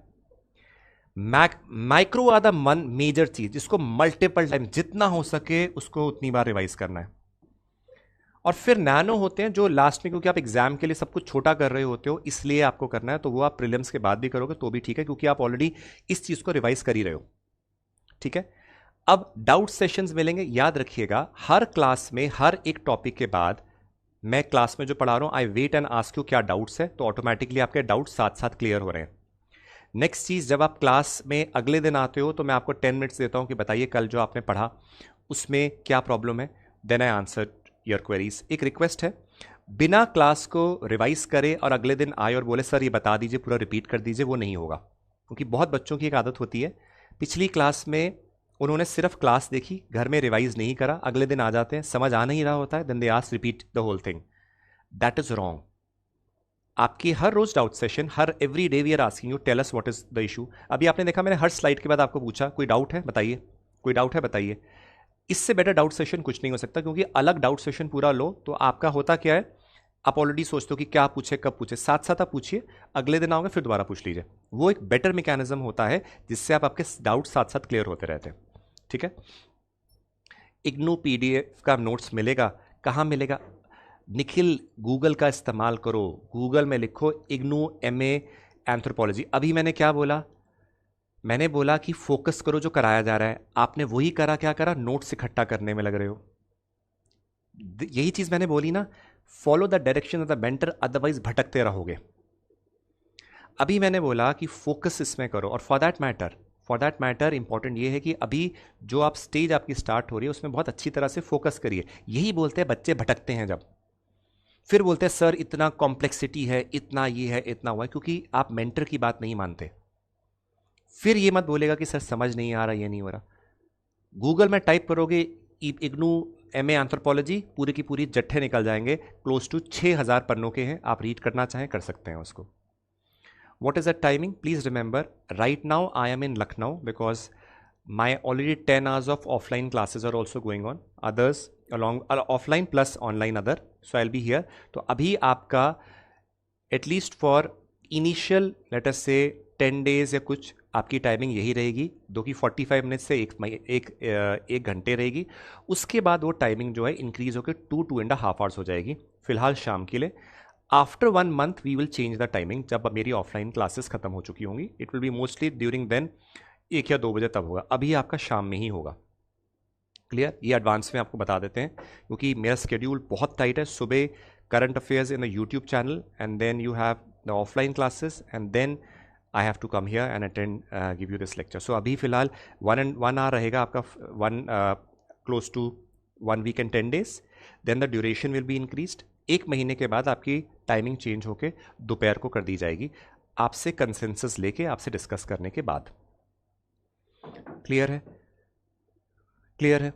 माइक्रो आर द मेजर चीज, इसको मल्टीपल टाइम जितना हो सके उसको उतनी बार रिवाइज करना है। और फिर नैनो होते हैं जो लास्ट में, क्योंकि आप एग्जाम के लिए सब कुछ छोटा कर रहे होते हो इसलिए आपको करना है, तो वो आप प्रीलिम्स के बाद भी करोगे तो भी ठीक है, क्योंकि आप ऑलरेडी इस चीज को रिवाइज कर ही रहे हो। ठीक है, अब डाउट सेशंस मिलेंगे। याद रखिएगा, हर क्लास में हर एक टॉपिक के बाद मैं क्लास में जो पढ़ा रहा हूं, I wait and ask you क्या डाउट्स है, तो ऑटोमेटिकली आपके डाउट्स साथ साथ क्लियर हो रहे हैं। नेक्स्ट चीज, जब आप क्लास में अगले दिन आते हो तो मैं आपको 10 मिनट्स देता हूं कि बताइए कल जो आपने पढ़ा उसमें क्या प्रॉब्लम है, then I answer your queries. एक रिक्वेस्ट है, बिना क्लास को रिवाइज करे और अगले दिन आए और बोले सर ये बता दीजिए, पूरा रिपीट कर दीजिए, वो नहीं होगा। क्योंकि बहुत बच्चों की एक आदत होती है, पिछली क्लास में उन्होंने सिर्फ क्लास देखी, घर में रिवाइज नहीं करा, अगले दिन आ जाते हैं, समझ आ नहीं रहा होता है, then they ask repeat the whole thing. That is wrong. आपकी हर रोज डाउट सेशन, हर every day we are asking you tell us what is the issue. अभी आपने देखा मैंने हर स्लाइड के बाद आपको पूछा कोई डाउट है बताइए, कोई डाउट है बताइए। इससे बेटर डाउट सेशन कुछ नहीं हो सकता, क्योंकि अलग डाउट सेशन पूरा लो तो आपका होता क्या है, आप ऑलरेडी सोचते हो कि क्या पूछे कब पूछे, साथ साथ आप पूछिए, अगले दिन आओगे फिर दोबारा पूछ लीजिए। वो एक बेटर मैकेनिज्म होता है जिससे आपके डाउट साथ साथ क्लियर होते रहते हैं। ठीक है, इग्नू पीडीएफ का नोट्स मिलेगा, कहाँ मिलेगा? निखिल गूगल का इस्तेमाल करो, गूगल में लिखो इग्नू MA एंथ्रोपोलॉजी। अभी मैंने क्या बोला? मैंने बोला कि फोकस करो जो कराया जा रहा है, आपने वही करा, क्या करा? नोट्स इकट्ठा करने में लग रहे हो। यही चीज मैंने बोली ना, follow the direction of the mentor, otherwise भटकते रहोगे। अभी मैंने बोला कि फोकस इसमें करो, और फॉर दैट मैटर इंपॉर्टेंट ये है कि अभी जो आप स्टेज आपकी स्टार्ट हो रही है उसमें बहुत अच्छी तरह से फोकस करिए। यही बोलते हैं बच्चे भटकते हैं जब, फिर बोलते हैं सर इतना कॉम्प्लेक्सिटी है, इतना ये है, इतना हुआ है, क्योंकि आप मेंटर की बात नहीं मानते। फिर ये मत बोलेगा कि सर समझ नहीं आ रहा, ये नहीं हो रहा। गूगल में टाइप करोगे इग्नू MA एंथ्रोपोलॉजी, पूरी की पूरी जट्ठे निकल जाएंगे, क्लोज टू 6000 पन्नों के हैं। आप रीड करना चाहें कर सकते हैं उसको। What is the timing? Please remember, right now I am in Lucknow because my already 10 hours of offline classes are also going on. Others along offline plus online other. So I'll be here. तो अभी आपका at least for initial let us say 10 days या कुछ आपकी timing यही रहेगी, जो कि 45 मिनट से एक घंटे रहेगी। उसके बाद वो टाइमिंग जो है इंक्रीज होकर 2.5 आवर्स हो जाएगी, फिलहाल शाम के लिए। After 1 month we will change the timing, जब मेरी ऑफलाइन क्लासेस खत्म हो चुकी होंगी। It will be mostly during then 1 या 2 बजे तब होगा, अभी आपका शाम में ही होगा। क्लियर? ये एडवांस में आपको बता देते हैं, क्योंकि मेरा शेड्यूल बहुत टाइट है। सुबह current affairs in the YouTube channel, and then you have the offline classes, and then I have to come here and attend give you this lecture. So अभी फिलहाल 1 आवर रहेगा आपका, close to 1 week and 10 days। Then the duration will be increased. 1 महीने के बाद आपकी timing change होकर दोपहर को कर दी जाएगी, आपसे कंसेंसस लेके, आपसे डिस्कस करने के बाद। क्लियर है? क्लियर है?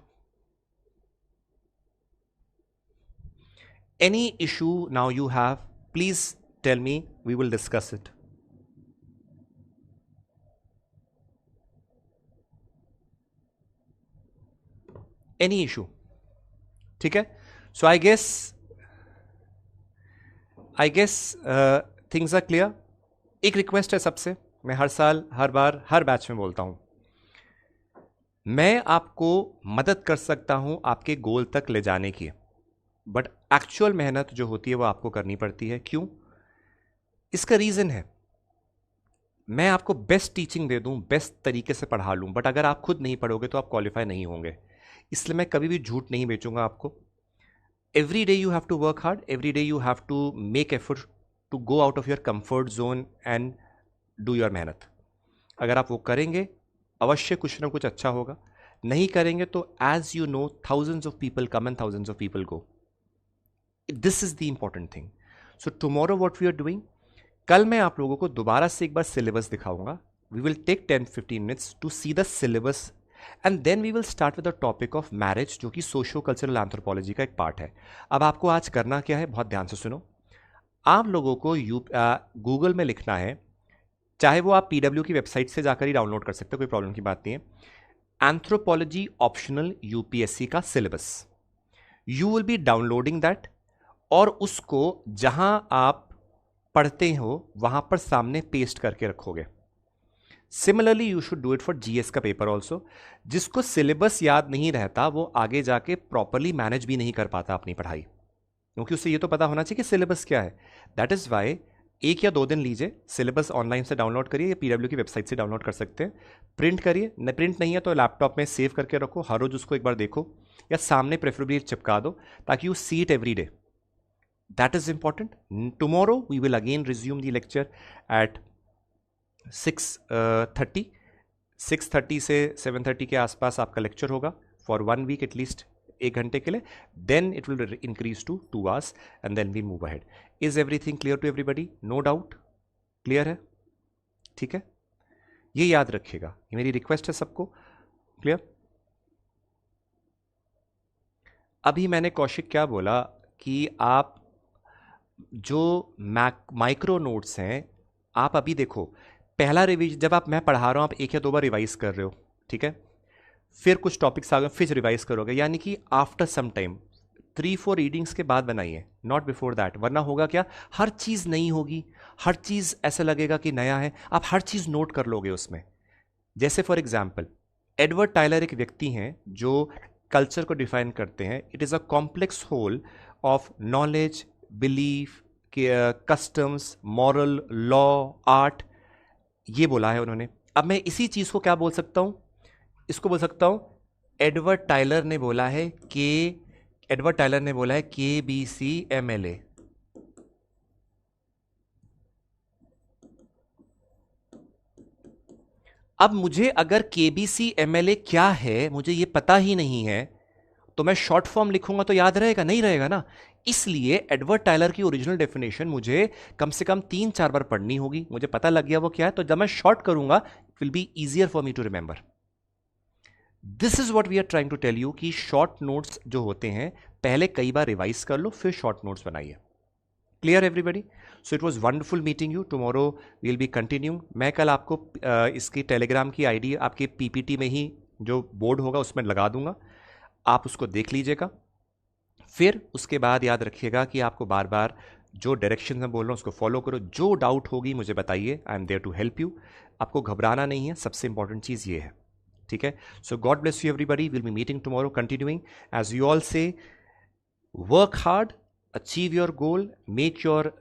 Any issue now you have, please tell me, we will discuss it. Any issue? ठीक है, so I guess things are clear. एक रिक्वेस्ट है सबसे, मैं हर साल हर बार हर बैच में बोलता हूं, मैं आपको मदद कर सकता हूं आपके गोल तक ले जाने की, बट एक्चुअल मेहनत जो होती है वो आपको करनी पड़ती है। क्यों? इसका रीजन है, मैं आपको बेस्ट टीचिंग दे दूं, बेस्ट तरीके से पढ़ा लूं, बट अगर आप खुद नहीं पढ़ोगे तो आप क्वालिफाई नहीं होंगे। इसलिए मैं कभी भी झूठ नहीं बेचूंगा आपको। Every day you have to work hard, every day you have to make effort to go out of your comfort zone and do your मेहनत। अगर आप वो करेंगे अवश्य कुछ ना कुछ अच्छा होगा, नहीं करेंगे तो as you know thousands of people come and thousands of people go. This is the important thing. So tomorrow what we are doing, कल मैं आप लोगों को दोबारा से एक बार सिलेबस दिखाऊंगा. We will take 10-15 minutes to see the syllabus and then we will start with the topic of marriage, जो कि सोशियो कल्चरल एंथ्रोपोलॉजी का एक पार्ट है. अब आपको आज करना क्या है, बहुत ध्यान से सुनो. आप लोगों को गूगल में लिखना है, चाहे वो आप पीडब्ल्यू की वेबसाइट से जाकर ही डाउनलोड कर सकते हो, कोई प्रॉब्लम की बात नहीं है. एंथ्रोपोलॉजी ऑप्शनल यूपीएससी का syllabus, you will B downloading that, और उसको जहां आप पढ़ते हो वहां पर सामने पेस्ट करके रखोगे. Similarly you should do it for GS का पेपर ऑल्सो. जिसको सिलेबस याद नहीं रहता वो आगे जाके प्रॉपरली मैनेज भी नहीं कर पाता अपनी पढ़ाई, क्योंकि उससे ये तो पता होना चाहिए कि सिलेबस क्या है. दैट इज वाई 1 या 2 दिन लीजिए, सिलेबस ऑनलाइन से डाउनलोड करिए या पीडब्ल्यू की वेबसाइट से डाउनलोड कर सकते हैं. प्रिंट करिए, प्रिंट नहीं है तो लैपटॉप में सेव करके रखो, हर रोज उसको एक बार देखो, या सामने प्रेफरेबली चिपका दो ताकि you see it every day. That is important. Tomorrow we will again resume the lecture at 6:30. 6:30 से 7:30 के आसपास आपका लेक्चर होगा फॉर 1 वीक एटलीस्ट, 1 घंटे के लिए. Then it will increase to 2 hours and then we move ahead. Is everything clear to everybody? No doubt, clear है? ठीक है, ये याद रखिएगा, ये मेरी रिक्वेस्ट है सबको. क्लियर? अभी मैंने कौशिक क्या बोला कि आप जो माइक्रो नोट्स हैं, आप अभी देखो, पहला रिवीज जब मैं पढ़ा रहा हूं, आप 1 या 2 बार रिवाइज कर रहे हो, ठीक है. फिर कुछ टॉपिक्स आ गए, फिर रिवाइज करोगे, यानी कि आफ्टर सम टाइम 3-4 रीडिंग्स के बाद बनाइए, नॉट बिफोर दैट. वरना होगा क्या, हर चीज नई होगी, हर चीज ऐसा लगेगा कि नया है, आप हर चीज नोट कर लोगे उसमें. जैसे फॉर एग्जाम्पल एडवर्ड टायलर एक व्यक्ति हैं जो कल्चर को डिफाइन करते हैं. It is a complex whole of knowledge, belief, customs, moral, law, art, ये बोला है उन्होंने. अब मैं इसी चीज को क्या बोल सकता हूं, इसको बोल सकता हूं एडवर्ड टायलर ने बोला है KBCMLA. अब मुझे अगर KBCMLA क्या है मुझे ये पता ही नहीं है, तो मैं शॉर्ट फॉर्म लिखूंगा तो याद रहेगा? नहीं रहेगा ना. इसलिए एडवर्ड टायलर की ओरिजिनल डेफिनेशन मुझे कम से कम 3-4 बार पढ़नी होगी. मुझे पता लग गया वो क्या है, तो जब मैं शॉर्ट करूंगा it will be easier for me to remember. This is what we are trying to tell you कि शॉर्ट नोट्स जो होते हैं पहले कई बार रिवाइज कर लो, फिर शॉर्ट नोट्स बनाइए. Clear everybody? So it was wonderful meeting you. Tomorrow will be continue. मैं कल आपको इसकी टेलीग्राम की आईडी आपके पीपीटी में ही जो बोर्ड होगा उसमें लगा दूंगा, आप उसको देख लीजिएगा. फिर उसके बाद याद रखिएगा कि आपको बार बार जो डायरेक्शन में बोल रहा हूं उसको फॉलो करो. जो डाउट होगी मुझे बताइए, I am there to help you. आपको घबराना नहीं है, सबसे इंपॉर्टेंट चीज ये है, ठीक है. So God bless you everybody. Will be meeting tomorrow, continuing as you all say. Work hard, achieve your goal, make your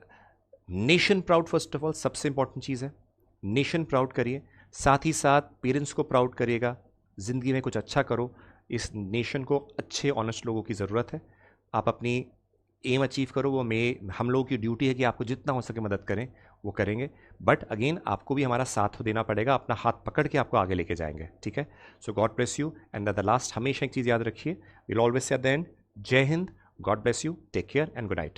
nation proud. First of all सबसे इंपॉर्टेंट चीज है, नेशन प्राउड करिए, साथ ही साथ पेरेंट्स को प्राउड करिएगा. जिंदगी में कुछ अच्छा करो, इस नेशन को अच्छे ऑनेस्ट लोगों की ज़रूरत है. आप अपनी एम अचीव करो, वो हम लोगों की ड्यूटी है कि आपको जितना हो सके मदद करें, वो करेंगे. बट अगेन आपको भी हमारा साथ देना पड़ेगा, अपना हाथ पकड़ के आपको आगे लेके जाएंगे, ठीक है. So God bless you. And the last हमेशा एक चीज़ याद रखिए, will always say at the end, Jai Hind, God bless you, take care and good night.